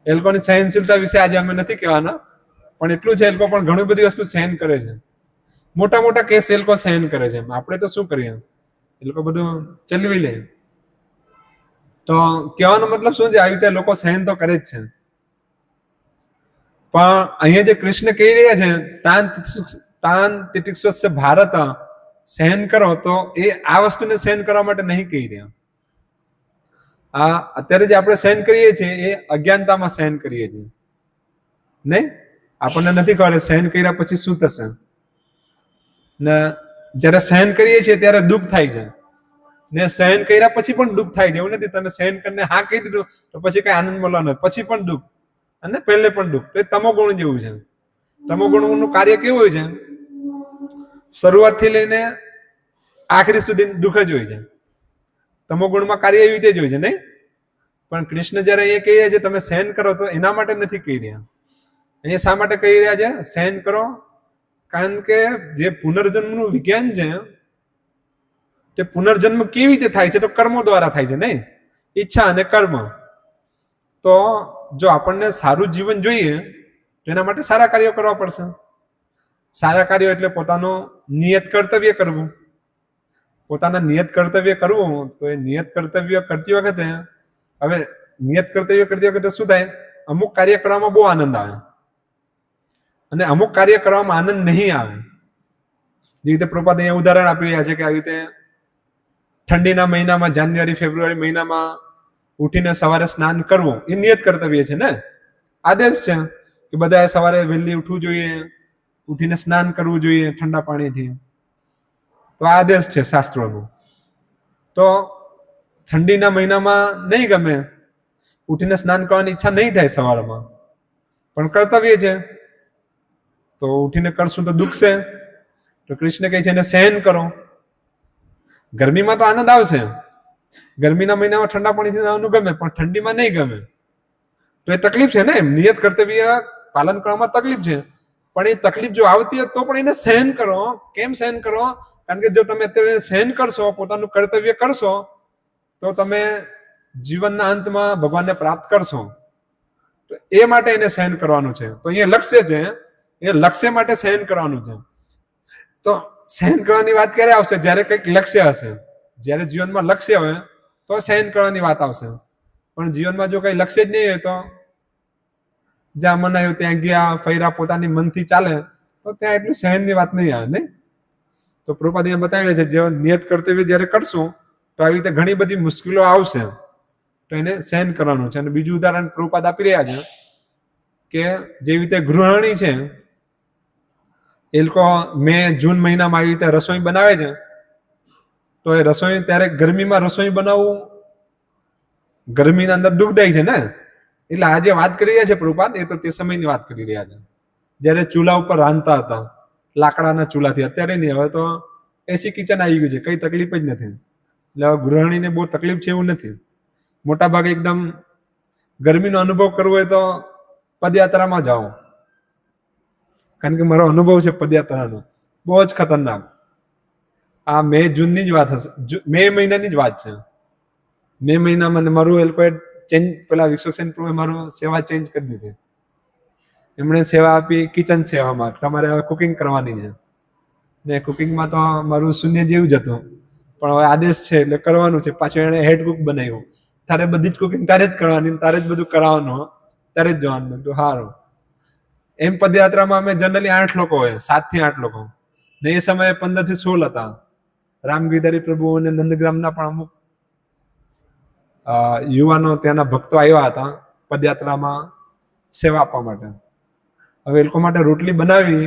S1: એ લોકોની સહનશીલતા વિશે આજે અમે નથી કહેવાના, પણ એટલું છે, એ લોકો પણ ઘણી બધી વસ્તુ સહન કરે છે. મોટા મોટા કેસ એ લોકો સહન કરે છે. આપણે તો શું કરીએ, એ લોકો બધું ચલવી લે. તો કહેવાનો મતલબ શું છે, આવી રીતે લોકો સહન તો કરે જ છે. પણ અહીંયા જે કૃષ્ણ કહી રહ્યા છે, તાન તિતિક્ષસ્ય ભારત, સહન કરો, તો એ આ વસ્તુને સહન કરવા માટે નહીં કહી રહ્યા. આ અત્યારે જે આપણે સહન કરીએ છીએ એ અજ્ઞાનતામાં સહન કરીએ છીએ, નહીં? આપણને નથી ખબર સહન કર્યા પછી શું થશે. ને જયારે સહન કરીએ છીએ ત્યારે દુઃખ થાય છે, ને સહન કર્યા પછી પણ દુઃખ થાય છે. એવું નથી તમે સહન કરીને હા કહી દીધું તો પછી કઈ આનંદ મળવાનો, પછી પણ દુઃખ, અને પહેલે પણ દુઃખ. તો એ તમોગુણ જેવું છે. તમોગુણનું કાર્ય કેવું હોય છે? શરૂઆતથી લઈને આખરી સુધી દુઃખ જ હોય છે. તમોગુણમાં કાર્ય એવી રીતે જ હોય છે, નહીં? પણ કૃષ્ણ જયારે એ કહી રહ્યા છે તમે સહન કરો, તો એના માટે નથી કહી રહ્યા. અહીંયા શા માટે કહી રહ્યા છે સહન કરો? કારણ કે જે પુનર્જન્મનું વિજ્ઞાન છે, તે પુનર્જન્મ કેવી રીતે થાય છે? તો કર્મો દ્વારા થાય છે, નહીં? ઈચ્છા અને કર્મ. તો જો આપણને સારું જીવન જોઈએ તો એના માટે સારા કાર્યો કરવા પડશે. સારા કાર્યો એટલે પોતાનું નિયત કર્તવ્ય કરવું. પોતાના નિયત કર્તવ્ય કરવું, તો એ નિયત કર્તવ્ય કરતી વખતે, હવે નિયત કર્તવ્ય કરતી વખતે શું થાય? અમુક કાર્ય કરવામાં બહુ આનંદ આવે અને અમુક કાર્ય કરવામાં આનંદ નહીં આવે. જે રીતે પ્રભુપાદ અહીંયા ઉદાહરણ આપી રહ્યા છે કે આવી રીતે ઠંડીના મહિનામાં, જાન્યુઆરી ફેબ્રુઆરી મહિનામાં ઉઠીને સવારે સ્નાન કરવું એ નિયત કર્તવ્ય છે ને, આદેશ છે કે બધાએ સવારે વહેલી ઉઠવું જોઈએ, ઉઠીને સ્નાન કરવું જોઈએ ઠંડા પાણીથી. તો આ આદેશ છે શાસ્ત્રોનો. તો ઠંડીના મહિનામાં નહીં ગમે, ઉઠીને સ્નાન કરવાની ઈચ્છા નહીં થાય સવારમાં, પણ કર્તવ્ય છે તો ઉઠીને કરશું તો દુખશે. તો કૃષ્ણ કહે છે એને સહન કરો. ગરમીમાં તો આનંદ આવશે, ગરમીના મહિનામાં ઠંડા પાણીથી નાવાનું ગમે, પણ ઠંડીમાં નહીં ગમે. તો એ તકલીફ છે ને, એમ નિયત કર્તવ્ય પાલન કરવામાં તકલીફ છે. પણ એ તકલીફ જો આવતી હોય તો પણ એને સહન કરો. કેમ સહન કરો? કારણ કે જો તમે અત્યારે સહન કરશો, પોતાનું કર્તવ્ય કરશો, તો તમે જીવનના અંતમાં ભગવાનને પ્રાપ્ત કરશો. તો એ માટે એને સહન કરવાનું છે. તો અહીંયા લક્ષ્ય છે, એ લક્ષ્ય માટે સહન કરવાનું છે. તો સહન કરવાની વાત ક્યારે આવશે? જ્યારે કંઈક લક્ષ્ય હશે. જ્યારે જીવનમાં લક્ષ્ય હોય તો સહન કરવાની વાત આવશે. પણ જીવનમાં જો કઈ લક્ષ્ય જ નહીં હોય તો જ્યાં મન આવ્યું ત્યાં ગયા, ફર્યા, પોતાની મનથી ચાલે, તો ત્યાં એટલું સહનની વાત નહીં આવે, નહીં? તો પ્રભુપાદ અહીંયા બતાવી રહ્યા છે, જે નિયત કર્તવ્ય જ્યારે કરશું તો આવી રીતે ઘણી બધી મુશ્કેલો આવશે, તો એને સહન કરવાનું છે. અને બીજું ઉદાહરણ પ્રભુપાદ આપી રહ્યા છે કે જેવી રીતે ગૃહિણી છે, એ લોકો મે જૂન મહિનામાં આવી રીતે રસોઈ બનાવે છે. તો એ રસોઈ ત્યારે ગરમીમાં રસોઈ બનાવવું ગરમીના અંદર દુઃખદાયી છે ને. એટલે આ જે વાત કરી રહ્યા છે પ્રભુપાદ, એ તો તે સમયની વાત કરી રહ્યા છે, જ્યારે ચૂલા ઉપર રાંધતા હતા લાકડાના ચૂલાથી. અત્યારે નહીં, હવે તો એસી કિચન આવી ગયું છે, કઈ તકલીફ જ નથી. એટલે હવે ગૃહિણીને બહુ તકલીફ છે એવું નથી. મોટા ભાગે એકદમ ગરમીનો અનુભવ કરવો હોય તો પદયાત્રામાં જાઓ, કારણ કે મારો અનુભવ છે પદયાત્રાનો, બહુ જ ખતરનાક. આ મે જૂનની જ વાત હશે, મે મહિનાની જ વાત છે. મે મહિનામાં મારું એ લોકોએ ચેન્જ, પેલા વિશ્વસેન પ્રભુએ મારું સેવા ચેન્જ કરી દીધી. એમણે સેવા આપી કિચન સેવામાં, તમારે હવે કુકિંગ કરવાની છે. ને કુકિંગમાં તો મારું શૂન્ય જેવું જ હતું, પણ હવે આદેશ છે એટલે કરવાનું છે. પાછું એણે હેડ કુક બનાવ્યું, તારે બધી જ કુકિંગ તારે જ કરવાની, તારે જ બધું કરાવવાનું, તારે જ જવાનું. તો સારું. એમ પદયાત્રામાં અમે જનરલી 8 લોકો હોય, 7 થી 8 લોકો, ને એ સમયે 15 થી 16 હતા. રામગીરધારી પ્રભુ અને નંદગ્રામના પણ અમુક યુવાનો, ત્યાંના ભક્તો આવ્યા હતા પદયાત્રામાં સેવા આપવા માટે. હવે એ લોકો માટે રોટલી બનાવી,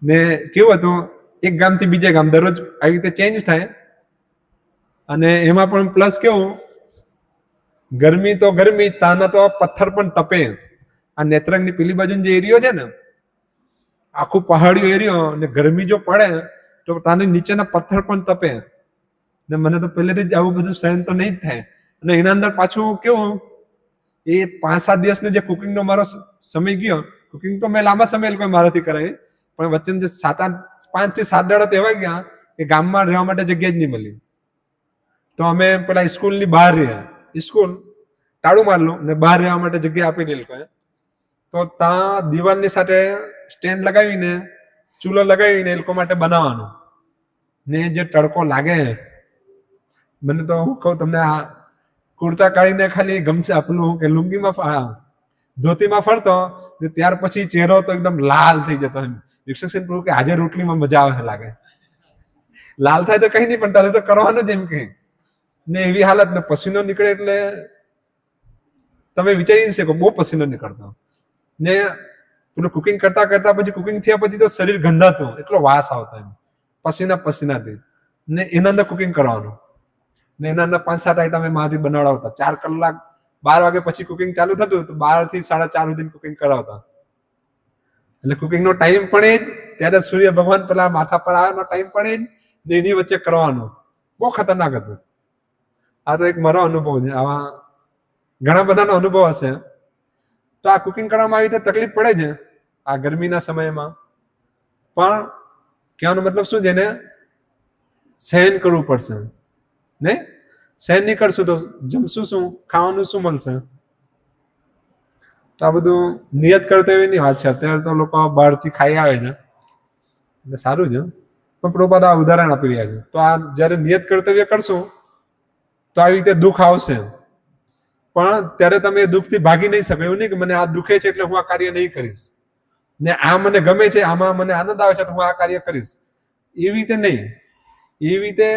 S1: ને કેવું હતું, એક ગામથી બીજે ગામ દરરોજ આવી રીતે ચેન્જ થાય. અને એમાં પણ પ્લસ કેવું, ગરમી તો ગરમી, તાના તો પથ્થર પણ તપે. આ નેત્રંગની પેલી બાજુનો જે એરિયો છે ને, આખું પહાડીયો એરિયો, ને ગરમી જો પડે તો તાની નીચેના પથ્થર પણ તપે. ને મને તો પહેલેથી જ આવું બધું સહન તો નહીં જ થાય. અને એના અંદર પાછું કેવું, એ 5-7 દિવસનો જે કુકિંગનો મારો સમય ગયો, કુકિંગ તો મેં લાંબા સમય લોકો મારાથી કરાવી, પણ વચ્ચે જે 5 થી 7 દાડા તો એવા ગયા કે ગામમાં રહેવા માટે જગ્યા જ નહીં મળી. તો અમે પેલા સ્કૂલની બહાર રહ્યા, સ્કૂલ ટાળું મારલું ને બહાર રહેવા માટે જગ્યા આપી એ લોકોએ. તો ત્યાં દિવાલની સાથે સ્ટેન્ડ લગાવીને, ચૂલો લગાવીને એ લોકો માટે બનાવવાનું. ને જે તડકો લાગે, મને તો હું કહું તમને, આ કુર્તા કાઢીને ખાલી ગમશે આપલું કે લુંગીમાં, ધોતીમાં ફરતો, ને ત્યાર પછી ચહેરો તો એકદમ લાલ થઈ જતો. એમ વિશ્વસેન પ્રભુ કે આજે રોટલીમાં મજા આવે લાગે. લાલ થાય તો કઈ નહીં, પણ તારે તો કરવાનું જ એમ કે. ને એવી હાલત, ને પસીનો નીકળે એટલે તમે વિચારી નહીં શકો, બહુ પસીનો નીકળતો. ને પેલું કુકિંગ કરતા કરતા પછી કુકિંગ થયા પછી તો શરીર ગંધાતું, એટલો વાસ આવતો એમ પસીનાથી. ને એના અંદર કુકિંગ કરવાનું, ને એના અંદર 5-7 આઈટમ એમાંથી બનાવડાવતા. 4 કલાક, 12 વાગે પછી કુકિંગ ચાલુ થતું, તો 12 થી 4:30 સુધી કુકિંગ કરાવતા. એટલે કુકિંગનો ટાઈમ પણ એ જ, ત્યારે સૂર્ય ભગવાન પેલા માથા પર આવવાનો ટાઈમ પણ એ જ, ને એની વચ્ચે કરવાનું. બહુ ખતરનાક હતું. આ તો એક મારો અનુભવ છે. આવા ઘણા બધાનો અનુભવ હશે. તો આ કુકિંગ કરવામાં આવી રીતે તકલીફ પડે છે આ ગરમીના સમયમાં, પણ કહેવાનો મતલબ શું છે, ને સહન કરવું પડશે. ને સહન નહીં કરશું તો જમશું શું, ખાવાનું શું મળશે? તો આ બધું નિયત કર્તવ્યની વાત છે. અત્યારે તો લોકો બહારથી ખાઈ આવે છે, એટલે સારું છે, પણ પ્રભુપાદ આ ઉદાહરણ આપી રહ્યા છે. તો આ જ્યારે નિયત કર્તવ્ય કરશું તો આવી રીતે દુઃખ આવશે, પણ ત્યારે તમે એ દુઃખથી ભાગી નહીં શકો. એવું નહીં કે મને આ દુઃખે છે એટલે હું આ કાર્ય નહીં કરીશ, ને આ મને ગમે છે, આમાં મને આનંદ આવે છે તો હું આ કાર્ય કરીશ. એવી રીતે નહીં. એવી રીતે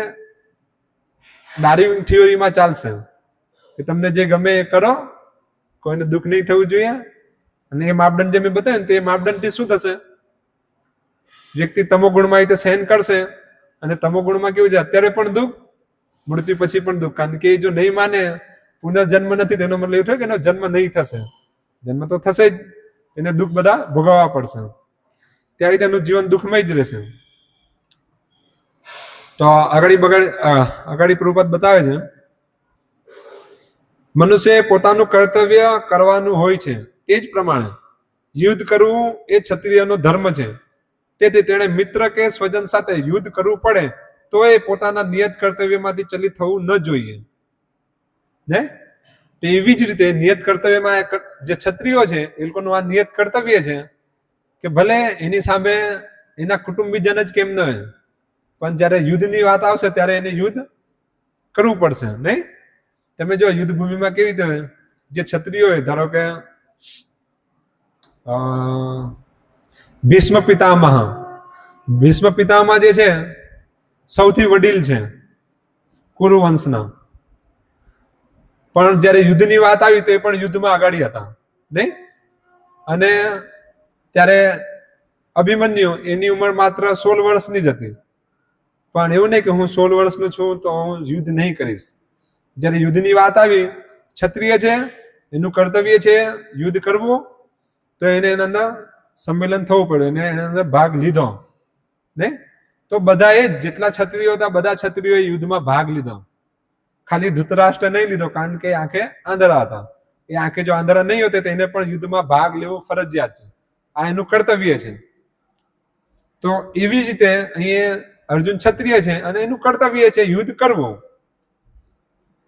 S1: ડાર્વિન થિયોરીમાં ચાલશે કે તમને જે ગમે એ કરો, કોઈને દુઃખ નહીં થવું જોઈએ. અને એ માપદંડ જે મેં બતાવ્યું ને, તે માપદંડથી શું થશે, વ્યક્તિ તમોગુણમાં રીતે સહન કરશે. અને તમોગુણમાં કેવું છે, અત્યારે પણ દુઃખ, મૃત્યુ પછી પણ દુઃખ. કારણ કે જો નહીં માને, પુનર્જન્મ નથી, તેનો મતલબ એવું થાય કે એનો જન્મ નહીં થશે. જન્મ તો થશે જ, એને દુઃખ બધા ભોગવવા પડશે. ત્યારે તેનું જીવન દુઃખમય જ રહેશે. તો આગળ પ્રભુપાદ બતાવે છે, મનુષ્ય પોતાનું કર્તવ્ય કરવાનું હોય છે, તે જ પ્રમાણે યુદ્ધ કરવું એ ક્ષત્રિયનો ધર્મ છે. તેથી તેણે મિત્ર કે સ્વજન સાથે યુદ્ધ કરવું પડે તો એ પોતાના નિયત કર્તવ્યમાંથી ચલિત થવું ન જોઈએ. ને તેવી જ રીતે નિયત કર્તવ્યમાં જે ક્ષત્રિયો છે એ લોકોનું આ નિયત કર્તવ્ય છે કે ભલે એની સામે એના કુટુંબીજન જ કેમ ન હોય, પણ જ્યારે યુદ્ધની વાત આવશે ત્યારે એને યુદ્ધ કરવું પડશે. નહીં, તમે જો યુદ્ધ ભૂમિમાં કેવી રીતે હોય, જે ક્ષત્રિયો હોય, ધારો કે ભીષ્મ પિતામહ જે છે સૌથી વડીલ છે કુરુ વંશના, પણ જ્યારે યુદ્ધની વાત આવી તો એ પણ યુદ્ધમાં આગાડી હતા. નહીં, અને ત્યારે અભિમન્યુ, એની ઉંમર માત્ર 16 વર્ષની જ હતી. પણ એવું નહીં કે હું 16 વર્ષનો છું તો હું યુદ્ધ નહીં કરીશ. જ્યારે યુદ્ધની વાત આવી, ક્ષત્રિય છે એનું કર્તવ્ય છે યુદ્ધ કરવું, તો એને એના અંદર સંમેલન થવું પડ્યું, એને એના અંદર ભાગ લીધો ને. તો બધાએ જેટલા ક્ષત્રિયો હતા બધા ક્ષત્રિયોએ યુદ્ધમાં ભાગ લીધો. ખાલી ધૃતરાષ્ટ્ર નહીં લીધો, કારણ કે આંખે આંધળા હતા. એ આંખે જો આંધળા નહીં હોતે તો એને પણ યુદ્ધમાં ભાગ લેવો ફરજિયાત છે. આ એનું કર્તવ્ય છે. તો એવી જ રીતે અહીંયા અર્જુન ક્ષત્રિય છે અને એનું કર્તવ્ય છે યુદ્ધ કરવું,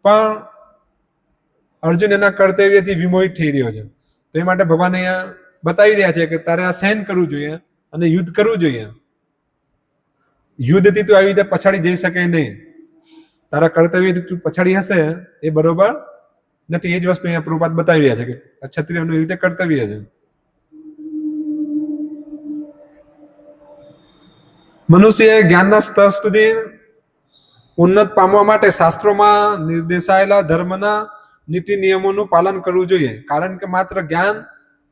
S1: પણ અર્જુન એના કર્તવ્યથી વિમોહિત થઈ રહ્યો છે. તો એ માટે ભગવાન અહીંયા બતાવી રહ્યા છે કે તારે આ સહન કરવું જોઈએ અને યુદ્ધ કરવું જોઈએ. યુદ્ધથી તું આવી રીતે પછાડી જઈ શકે નહીં. તારા કર્તવ્યથી તું પછાડી હશે એ બરોબર નથી. એ જ વસ્તુ અહીંયા પ્રભુપાદ બતાવી રહ્યા છે કે ક્ષત્રિયનું એ રીતે કર્તવ્ય છે. મનુષ્યએ જ્ઞાનના સ્તર સુધી ઉન્નત પામવા માટે શાસ્ત્રોમાં નિર્દેશાયેલા ધર્મના નીતિ નિયમોનું પાલન કરવું જોઈએ, કારણ કે માત્ર જ્ઞાન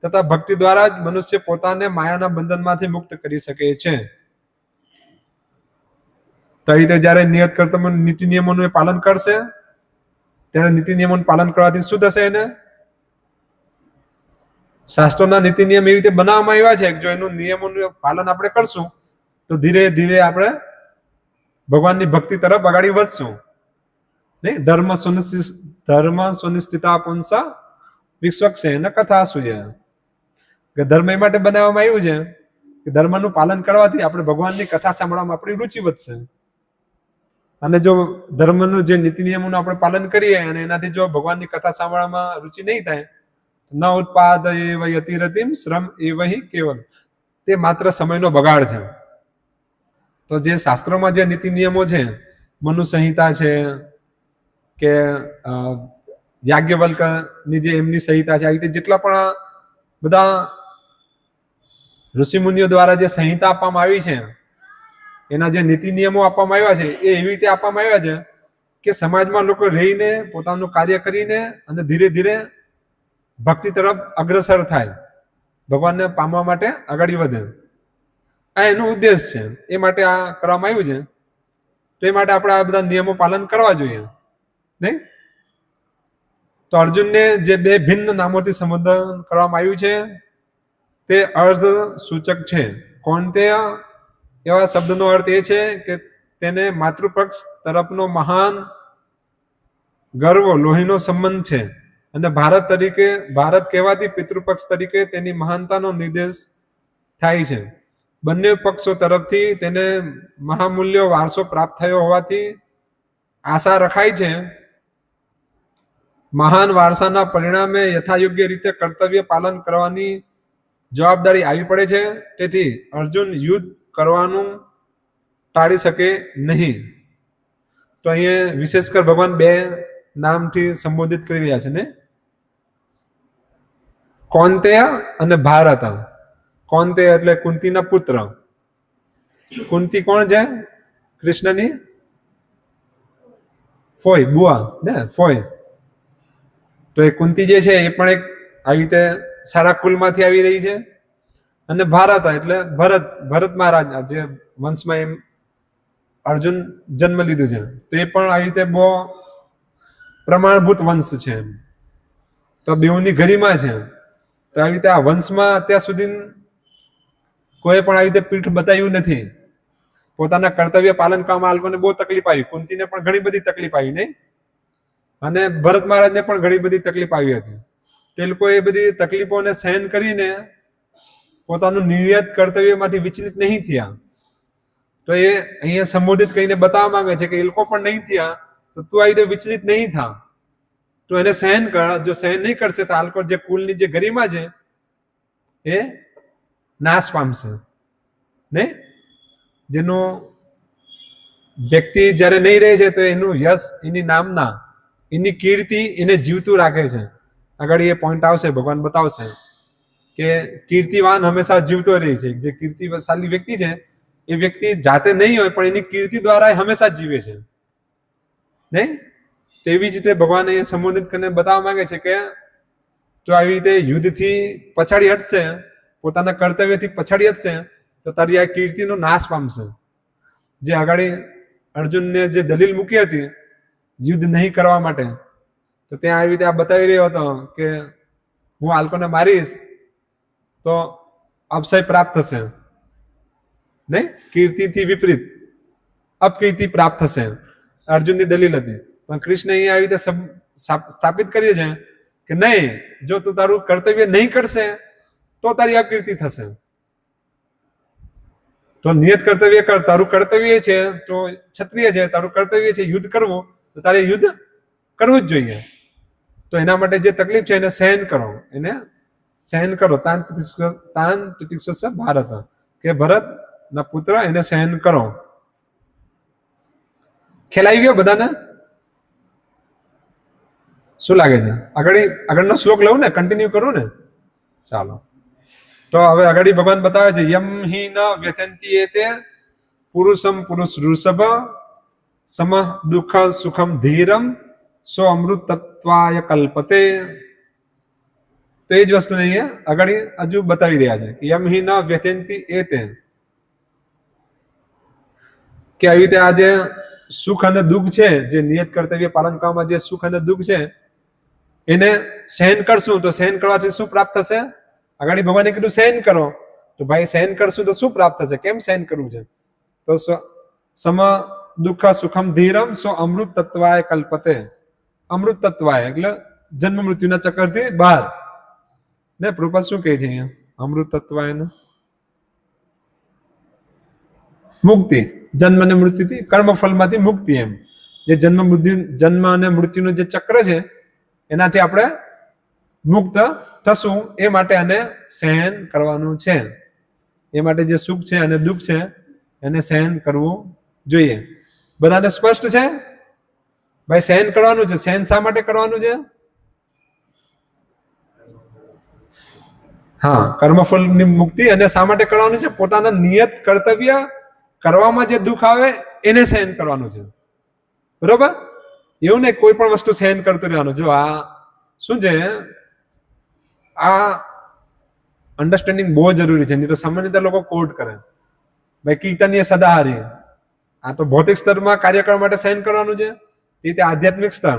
S1: તથા ભક્તિ દ્વારા જ મનુષ્ય પોતાને માયાના બંધનમાંથી મુક્ત કરી શકે છે. તો એ રીતે જયારે નિયત કર્તવ્ય નીતિ નિયમોનું પાલન કરશે ત્યારે નીતિ નિયમોનું પાલન કરવાથી શું થશે? એને શાસ્ત્રોના નીતિ નિયમ એવી રીતે બનાવવામાં આવ્યા છે કે જો એનું નિયમોનું પાલન આપણે કરશું તો ધીરે ધીરે આપણે ભગવાનની ભક્તિ તરફ આગળ વધશું. નહીં? ધર્મ સુનિશ્ચિતા પુંસા વિશ્વક્ષે ન કથા સૂય. કે ધર્મ એ માટે બનાવવામાં આવ્યું છે કે ધર્મનું પાલન કરવાથી આપણે ભગવાનની કથા સાંભળવામાં આપણી રુચિ વધશે. અને જો ધર્મનું જે નીતિ નિયમોનું આપણે પાલન કરીએ અને એનાથી જો ભગવાનની કથા સાંભળવામાં રુચિ નહીં થાય, ન ઉત્પાદ એવ યતિરતિમ શ્રમ એવ હિ કેવલ, તે માત્ર સમયનો બગાડ છે. તો જે શાસ્ત્રોમાં જે નીતિ નિયમો છે, મનુ સંહિતા છે કે યાજ્ઞવલ્કની જે એમની સંહિતા છે, આવી રીતે જેટલા પણ બધા ઋષિમુનિઓ દ્વારા જે સંહિતા આપવામાં આવી છે, એના જે નીતિ નિયમો આપવામાં આવ્યા છે એ એવી રીતે આપવામાં આવ્યા છે કે સમાજમાં લોકો રહીને પોતાનું કાર્ય કરીને અને ધીરે ધીરે ભક્તિ તરફ અગ્રસર થાય, ભગવાનને પામવા માટે આગળ વધે. આ એનો ઉદ્દેશ છે. એ માટે આ કરવામાં આવ્યું છે. તો એ માટે આપણે આ બધા નિયમો પાલન કરવા જોઈએ. નહીં? તો અર્જુનને જે બે ભિન્ન નામોથી સંબોધન કરવામાં આવ્યું છે તે અર્થ સૂચક છે. કૌંતેય એવા શબ્દનો અર્થ એ છે કે તેને માતૃપક્ષ તરફનો મહાન ગર્વ, લોહીનો સંબંધ છે, અને ભારત કહેવાથી પિતૃપક્ષ તરીકે તેની મહાનતાનો નિર્દેશ થાય છે. બંને પક્ષો તરફથી તેને મહામૂલ્ય વારસો પ્રાપ્ત થયો હોવાથી આશા રખાય છે. મહાન વારસાના પરિણામે યથાયોગ્ય રીતે કર્તવ્ય પાલન કરવાની જવાબદારી આવી પડે છે. તેથી અર્જુન યુદ્ધ કરવાનું ટાળી શકે નહીં. તો અહીંયા વિશેષ કર ભગવાન બે નામથી સંબોધિત કરી રહ્યા છે ને, કૌંતેય અને ભારત. કૌંતેય એટલે કુંતીના પુત્ર. કુંતી કોણ છે? કૃષ્ણની ફોય, બુઆ ને, ફોય. તો એ કુંતી જે છે એ પણ એક આવી રીતે સારા કુલમાંથી આવી રહી છે. અને ભારત એટલે ભરત મહારાજ, જે વંશમાં એમ અર્જુન જન્મ લીધું છે, તો એ પણ આવી રીતે બહુ પ્રમાણભૂત વંશ છે. તો બેઉની ગરિમા છે. તો આવી રીતે આ વંશમાં અત્યાર સુધી કોઈ પણ આવી રીતે પીઠ બતાવ્યું નથી. પોતાના કર્તવ્ય પાલન કરવામાં આ લોકોને બહુ તકલીફ આવી. કુંતીને પણ ઘણી બધી તકલીફ આવી, નહીં? અને ભરત મહારાજને પણ ઘણી બધી તકલીફ આવી હતી. તે લોકો એ બધી તકલીફોને સહન કરીને પોતાનું નિયત કર્તવ્યમાંથી વિચલિત નહીં થયા. તો એ અહીંયા સંબોધિત કરીને બતાવવા માંગે છે કે એ લોકો પણ નહીં થયા, તો તું આવી રીતે વિચલિત નહીં થા, તું એને સહન કર. જો સહન નહીં કરશે તો આ લોકો જે કુલની જે ગરિમા છે એ નાશ પામશે. નહીં? જેનો વ્યક્તિ જ્યારે નહીં રહે છે તો એનું યશ, એની નામના, એની કીર્તિ એને જીવતું રાખે છે. આગળ એ પોઈન્ટ આવશે, ભગવાન બતાવશે કે કીર્તિવાન હંમેશા જીવતો રહે છે. જે કીર્તિશાળી વ્યક્તિ છે એ વ્યક્તિ જાતે નહીં હોય પણ એની કીર્તિ દ્વારા એ હંમેશા જીવે છે. નહીં? તેવી જ રીતે ભગવાન એ સંબોધિત કરીને બતાવવા માંગે છે કે જો આવી રીતે યુદ્ધથી પછાડી હટશે, પોતાના કર્તવ્યથી પછાડી હટશે, તો તારી આ કીર્તિનો નાશ પામશે. જે આગળ અર્જુનને જે દલીલ મૂકી હતી યુદ્ધ નહીં કરવા માટે. તો ત્યાં આવી રીતે આ બતાવી રહ્યો હતો કે હું આ લોકોને મારીશ તો અપસય પ્રાપ્ત થશે, નહીં કીર્તિથી વિપરીત અપકીર્તિ પ્રાપ્ત થશે. અર્જુનની દલીલ હતી. પણ કૃષ્ણ અહીંયા આવી રીતે સ્થાપિત કરીએ છે કે નહીં, જો તું તારું કર્તવ્ય નહીં કરશે તો તારી અકીર્તિ થશે. તો નિયત કર્તવ્ય કર. તારું કર્તવ્ય છે તો ક્ષત્રિય છે, તારું કર્તવ્ય છે યુદ્ધ કરવું, તો તારે યુદ્ધ કરવું જ જોઈએ. તો એના માટે જે તકલીફ છે એને સહન કરો, એને સહન કરો. તાન તિતિક્ષસ્ય ભારત, કે ભરત ના પુત્ર એને સહન કરો. ખ્યાલ આવી ગયો બધાને? શું લાગે છે? આગળનો શ્લોક લઉં ને, કન્ટિન્યુ કરું ને? ચાલો. તો હવે આગળ ભગવાન બતાવે છે, યમ હિ ન વ્યથંતિ એતે પુરુષમ પુરુષ ઋષભ સમ દુઃખ સુખમ ધીરમ સો અમૃત તત્વાય કલ્પતે. તો એ જ વસ્તુ નહીં આગળ હજુ બતાવી રહ્યા છે કે યમ હિ ન વ્યથંતિ એતે, કે આવી રીતે આ જે સુખ અને દુઃખ છે, જે નિયત કર્તવ્ય પાલન કરવામાં જે સુખ અને દુઃખ છે એને સહન કરશું તો સહન કરવાથી શું પ્રાપ્ત થશે? આગળ ભગવાને કીધું સહન કરો. તો ભાઈ સહન કરશું તો શું પ્રાપ્ત થશે? કેમ સહન કરવું છે? તો સમ દુઃખ સુખમ ધીરમ સો અમૃત તત્વાય કલ્પતે. અમૃત તત્વાય એટલે જન્મ મૃત્યુના ચક્કરથી બહાર. ને પ્રભુપાદ શું કહે છે અહીંયા અમૃત તત્વાય ને? મુક્તિ, જન્મ અને મૃત્યુથી કર્મફળમાંથી મુક્તિ. એમ જે જન્મ અને મૃત્યુનું જે ચક્ર છે એનાથી આપણે મુક્ત થશું. એ માટે આને સહન કરવાનું છે. એ માટે જે સુખ છે અને દુઃખ છે એને સહન કરવું જોઈએ. બધાને સ્પષ્ટ છે? ભાઈ સહન કરવાનું છે. સહન શા માટે કરવાનું છે? હા, કર્મફળની મુક્તિ. અને શા માટે કરવાનું છે? પોતાના નિયત કર્તવ્ય કરવામાં જે દુઃખ આવે એને સહન કરવાનું છે. બરોબર? એવું નહીં કોઈ પણ વસ્તુ સહન કરતું રહેવાનું. જો આ શું છે, આ અન્ડરસ્ટેન્ડિંગ બહુ જરૂરી છે. નહીં તો સામાન્ય લોકો કોટ કરે ભાઈ કીર્તનીય સદાહારી. આ તો ભૌતિક સ્તરમાં કાર્ય કરવા માટે સહન કરવાનું છે. તે આધ્યાત્મિક સ્તર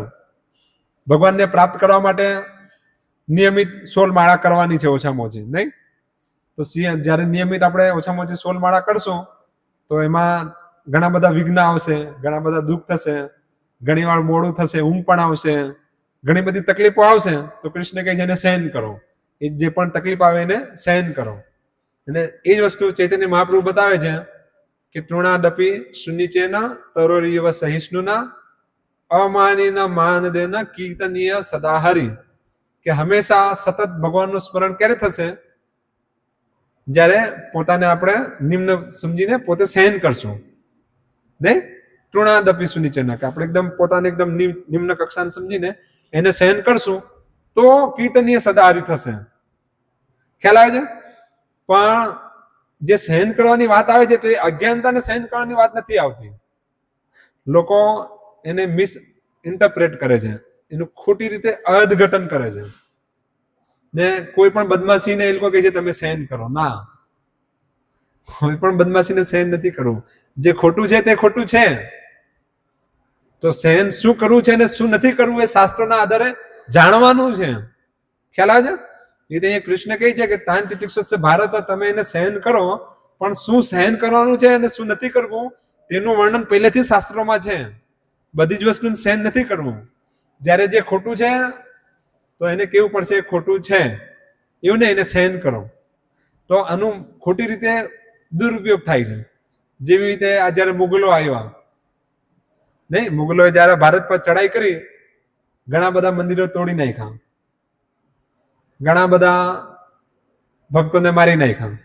S1: ભગવાનને પ્રાપ્ત કરવા માટે નિયમિત 16 માળા કરવાની છે ઓછામાં ઓછી, નહીં? તો જ્યારે નિયમિત આપણે ઓછામાં ઓછી 16 માળા કરશું તો એમાં ઘણા બધા વિઘ્ન આવશે, ઘણા બધા દુઃખ થશે, ઘણી વાર મોડું થશે, ઊંઘ પણ આવશે, ઘણી બધી તકલીફો આવશે. તો કૃષ્ણ કહે છે એને સહન કરો. એ જે પણ તકલીફ આવે એને સહન કરો. અને એ જ વસ્તુ ચૈતન્ય મહાપ્રભુ બતાવે છે કે તૃણાદપી સુનિચેન તરોરીવ સહિષ્ણુના અમાનીના માનદેના કીર્તનીય સદાહરી. કે હંમેશા સતત ભગવાનનું સ્મરણ ક્યારે થશે? જ્યારે પોતાને આપણે નિમ્ન સમજીને પોતે સહન કરશું. નહીં તૃણાદપી સુનિચેન, કે આપણે એકદમ પોતાને એકદમ નિમ્ન કક્ષાને સમજીને એને સહન કરશું તો કીર્તનીય સદાહરી થશે. ખ્યાલ આવે છે? પણ જે સહન કરવાની વાત આવે છે તો એ અજ્ઞાનતાને સહન કરવાની વાત નથી આવતી. લોકો એને મિસ ઇન્ટરપ્રેટ કરે છે, એનું ખોટી રીતે અર્થઘટન કરે છે. ને કોઈ પણ બદમાશીને એ લોકો કહે છે તમે સહન કરો. ના, કોઈ પણ બદમાશીને સહન નથી કરવું. જે ખોટું છે તે ખોટું છે. તો સહન શું કરવું છે અને શું નથી કરવું એ શાસ્ત્રોના આધારે જાણવાનું છે. ખ્યાલ આવે છે? એ તો અહીંયા કૃષ્ણ કહે છે કે તાન તિતિક્ષસ્ય ભારત, તમે એને સહન કરો, પણ શું સહન કરવાનું છે અને શું નથી કરવું તેનું વર્ણન પહેલેથી શાસ્ત્રોમાં છે. બધી જ વસ્તુને સહન નથી કરવું. જ્યારે જે ખોટું છે તો એને કેવું પડશે ખોટું છે, એવું નહીં એને સહન કરો. તો આનું ખોટી રીતે દુરુપયોગ થાય છે. જેવી રીતે આ જયારે મુગલો આવ્યા, નહીં, મુગલોએ જયારે ભારત પર ચડાઈ કરી, ઘણા બધા મંદિરો તોડી નાખ્યા, ઘણા બધા ભક્તોને મારી નાખ્યા,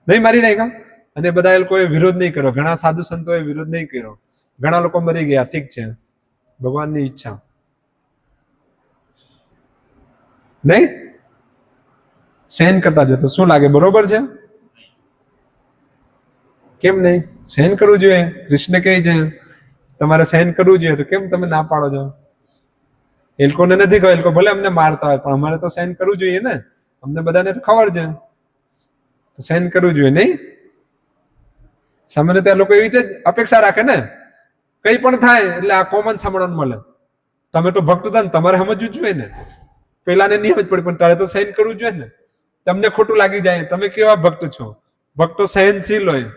S1: નહીં મારી નાખ્યા? અને બધા એ લોકોએ વિરોધ નહીં કર્યો, ઘણા સાધુ સંતોએ વિરોધ નહીં કર્યો, ઘણા લોકો મરી ગયા. ઠીક છે, ભગવાનની ઈચ્છા. નહીં સહન કરતા જતો શું લાગે? બરોબર છે? કેમ નહીં સહન કરવું જોઈએ? કૃષ્ણ કહે છે તમારે સહન કરવું જોઈએ, તો કેમ તમે ના પાડો છો? એ લોકોને નથી ખબર, એ લોકો ભલે અમને મારતા હોય પણ અમારે તો સહન કરવું જોઈએ ને. અમને બધાને ખબર છે તો સહન કરવું જોઈએ, નહીં? સામાન્ય ત્યાં લોકો એવી રીતે અપેક્ષા રાખે ને કંઈ પણ થાય એટલે આ કોમન સાંભળવાનું મળે. તમે તો ભક્ત હતા ને, તમારે સમજવું જ જોઈએ ને. પેલાને નહીં સમજ પડી, પણ તારે તો સહન કરવું જોઈએ ને. તમને ખોટું લાગી જાય, તમે કેવા ભક્ત છો? ભક્તો સહનશીલ હોય.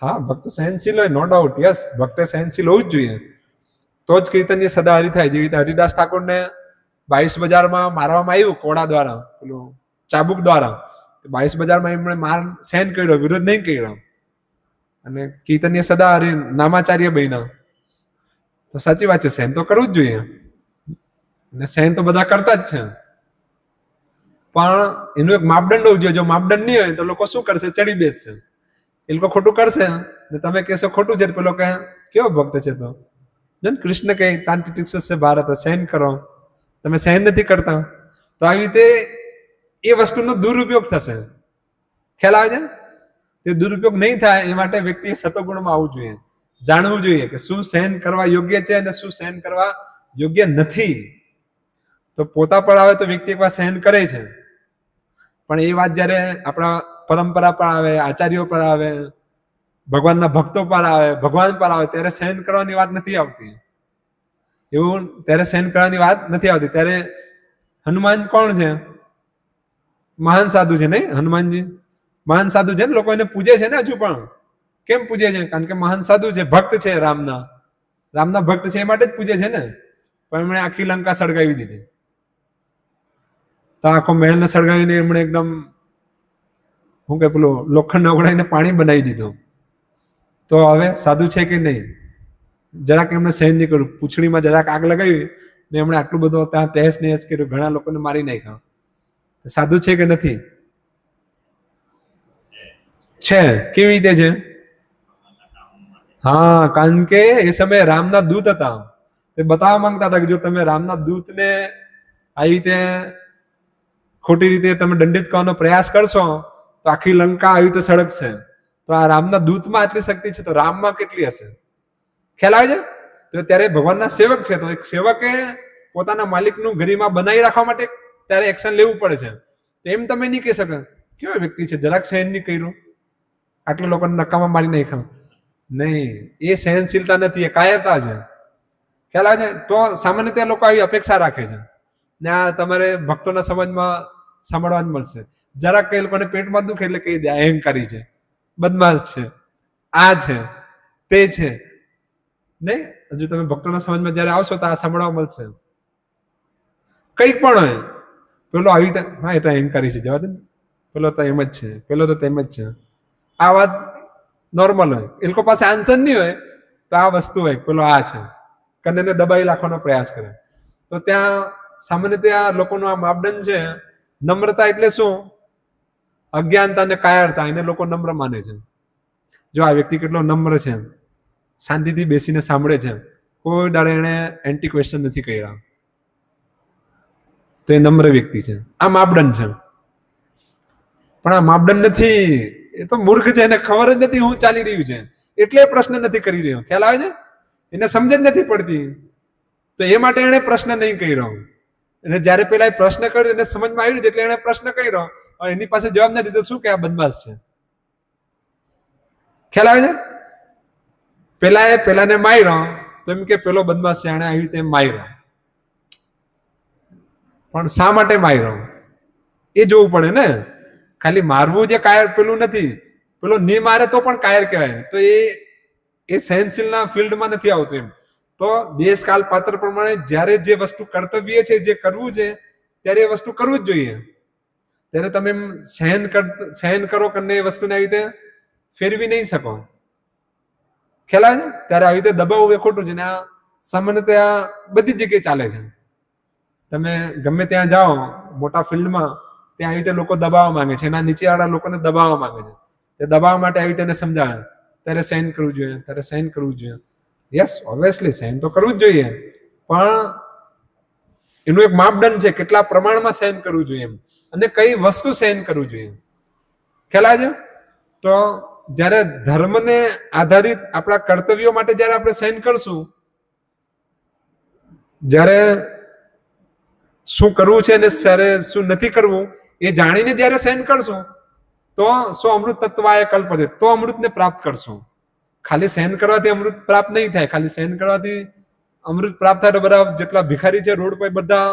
S1: હા, ભક્ત સહનશીલ હોય, નો ડાઉટ. યસ, ભક્ત સહનશીલ હોવું જ જોઈએ, તો જ કીર્તનની સદા હરી થાય. જેવી રીતે હરિદાસ ઠાકોરને 22 બજારમાં મારવામાં આવ્યું કોડા દ્વારા, પેલું ચાબુક દ્વારા. 22 બજારમાં એમણે માર સહન કર્યો, વિરોધ નહીં કર્યો, અને કીર્તનની સદા હરી નામાચાર્ય બન્યા. તો સાચી વાત છે, સહન તો કરવું જ જોઈએ, અને સહન તો બધા કરતા જ છે. પણ એનું એક માપદંડ હોવું જોઈએ. જો માપદંડ નહીં હોય તો લોકો શું કરશે? ચડી બેસશે. એ લોકો ખોટું કરશે ને તમે કહેશો ખોટું છે, પેલો કહે કેવો ભક્ત છે. તો જન કૃષ્ણ કહે તાંતિ ટિક્સો છે ભારત, સહન કરો. તમે સહન નથી કરતા, તો આવી રીતે એ વસ્તુનો દુરુપયોગ થશે. ખ્યાલ આવે છે? તે દુરુપયોગ નહીં થાય એ માટે વ્યક્તિએ સતોગુણમાં આવવું જોઈએ, જાણવું જોઈએ કે શું સહન કરવા યોગ્ય છે અને શું સહન કરવા યોગ્ય નથી. તો પોતા પર આવે તો વ્યક્તિ એકવાર સહન કરે છે, પણ એ વાત જ્યારે આપણા પરંપરા પર આવે, આચાર્યો પર આવે, ભગવાનના ભક્તો પર આવે, ભગવાન પર આવે, ત્યારે સહન કરવાની વાત નથી આવતી. એવું ત્યારે સહન કરવાની વાત નથી આવતી. ત્યારે હનુમાન કોણ છે? મહાન સાધુ છે, નહીં? હનુમાનજી મહાન સાધુ છે ને, લોકો એને પૂજે છે ને હજુ પણ. કેમ પૂજે છે? કારણ કે મહાન સાધુ છે, ભક્ત છે, રામના ભક્ત છે, એ માટે જ પૂજે છે ને. પણ એમણે આખી લંકા સળગાવી દીધી. તો આખો મહેલને સળગાવીને એમણે એકદમ શું કે પેલું લોખંડ ઓગળાઈને પાણી બનાવી દીધું. તો હવે સાધુ છે કે નહીં? જરાક એમણે સહન નહીં કર્યું, પૂંછડીમાં જરાક આગ લગાવી ને એમણે આટલું બધું ત્યાં તહેસ નહેસ કર્યું, ઘણા લોકોને મારી નાખ્યા. સાધુ છે કે નથી? છે. કેવી રીતે છે? હા, કારણ કે એ સમયે રામના દૂત હતા. તે બતાવવા માંગતા હતા કે જો તમે રામના દૂતને આવી રીતે ખોટી રીતે તમે દંડિત કરવાનો પ્રયાસ કરશો તો આખી લંકા આવી રીતે સળગશે. તો આ રામના દૂતમાં આટલી શક્તિ છે, તો રામમાં કેટલી હશે? ખ્યાલ આવે છે? તો ત્યારે ભગવાનના સેવક છે, તો એક સેવકે પોતાના માલિકનું ગરિમા બનાવી રાખવા માટે ત્યારે એક્શન લેવું પડે છે. તો એમ તમે નહીં કહી શકો કેવો વ્યક્તિ છે, જરાક સહન નહીં કર્યું, આટલા લોકોને નકામાં મારી નાખ્યા. નહીં, એ સહનશીલતા નથી, એ કાયરતા છે. ખ્યાલ આવે છે? તો સામાન્ય ત્યાં લોકો આવી અપેક્ષા રાખે છે ને આ તમારે ભક્તોના સમાજમાં સાંભળવા જ મળશે. જરાક કઈ લોકોને પેટમાં દુખે એટલે કહી દે અહંકારી છે, બદમાશ છે, આ છે, તે છે. નહીં, હજુ તમે ભક્તોના સમાજમાં જયારે આવશો તો આ સાંભળવા મળશે. કંઈક પણ હોય, પેલો આવી રીતે હા એ તો અહંકારી છે, જવા દે ને, પેલો તો એમ જ છે, પેલો તો તેમ જ છે. આ વાત નોર્મલ હોય, એ લોકો પાસે આન્સર નહીં હોય તો આ વસ્તુ હોય, પેલો આ છે, કન્યાને દબાઈ રાખવાનો પ્રયાસ કરે. તો ત્યાં સામાન્ય ત્યાં લોકોનો આ માપદંડ છે. નમ્રતા એટલે શું? અજ્ઞાનતા અને કાયરતા, એને લોકો નમ્ર માને છે. જો આ વ્યક્તિ કેટલો નમ્ર છે, શાંતિથી બેસીને સાંભળે છે, કોઈ દાડે એને એન્ટી ક્વેશ્ચન નથી કર્યા, તો એ નમ્ર વ્યક્તિ છે. આ માપદંડ છે. પણ આ માપદંડ નથી, એ તો મૂર્ખ છે, એને ખબર જ નથી હું ચાલી રહ્યું છે, એટલે પ્રશ્ન નથી કરી રહ્યો. ખ્યાલ આવે છે? એને સમજ જ નથી પડતી, તો એ માટે એને પ્રશ્ન નહીં કર્યો. અને જયારે પેલા પ્રશ્ન કર્યો એને સમજમાં આવ્યું છે એટલે એને પ્રશ્ન કર્યો, એની પાસે જવાબ નથી, તો શું કે આ બદમાશ છે. ખ્યાલ આવે છે? પેલાને માર્યો તો એમ કે પેલો બદમાશ છે, એને આવી રીતે માર્યો. પણ શા માટે માર્યો એ જોવું પડે ને. ખાલી મારવું જે કાયર પેલું નથી, પેલો નહીં મારે તો પણ કાયર કહેવાય. તો એ સહનશીલના ફિલ્ડમાં નથી આવતું. એમ તો દેશકાલ પાત્ર પ્રમાણે જ્યારે જે વસ્તુ કર્તવ્ય છે, જે કરવું છે, ત્યારે એ વસ્તુ કરવું જ જોઈએ. ત્યારે તમે એમ સહન કરો કે એ વસ્તુને આવી રીતે ફેરવી નહીં શકો. ખ્યાલ આવે છે? ત્યારે આવી રીતે દબાવવું એ ખોટું છે ને આ સામાન્ય ત્યાં બધી જગ્યાએ ચાલે છે. તમે ગમે ત્યાં જાઓ મોટા ફિલ્ડમાં, ત્યાં આવી રીતે લોકો દબાવવા માંગે છે, એના નીચેવાળા લોકોને દબાવવા માંગે છે. તે દબાવવા માટે આવી રીતે એને સમજાવે ત્યારે સહન કરવું જોઈએ, ત્યારે સહન કરવું જોઈએ. યસ, ઓબ્વિયસલી સહન તો કરવું જ જોઈએ, પણ એનું એક માપદંડ છે, કેટલા પ્રમાણમાં સહન કરવું જોઈએ એમ, અને કઈ વસ્તુ સહન કરવું જોઈએ. ખ્યાલ આવે છે? તો જ્યારે ધર્મને આધારિત આપણા કર્તવ્યો માટે જ્યારે આપણે સહન કરશું, જ્યારે શું કરવું છે અને શું નથી કરવું એ જાણીને જ્યારે સહન કરશું, તો સો અમૃત તત્વાય કલ્પતે, તો અમૃતને પ્રાપ્ત કરશું. ખાલી સહન કરવાથી અમૃત પ્રાપ્ત નહીં થાય. ખાલી સહન કરવાથી અમૃત પ્રાપ્ત થાય તો બધા જેટલા ભિખારી છે રોડ પર બધા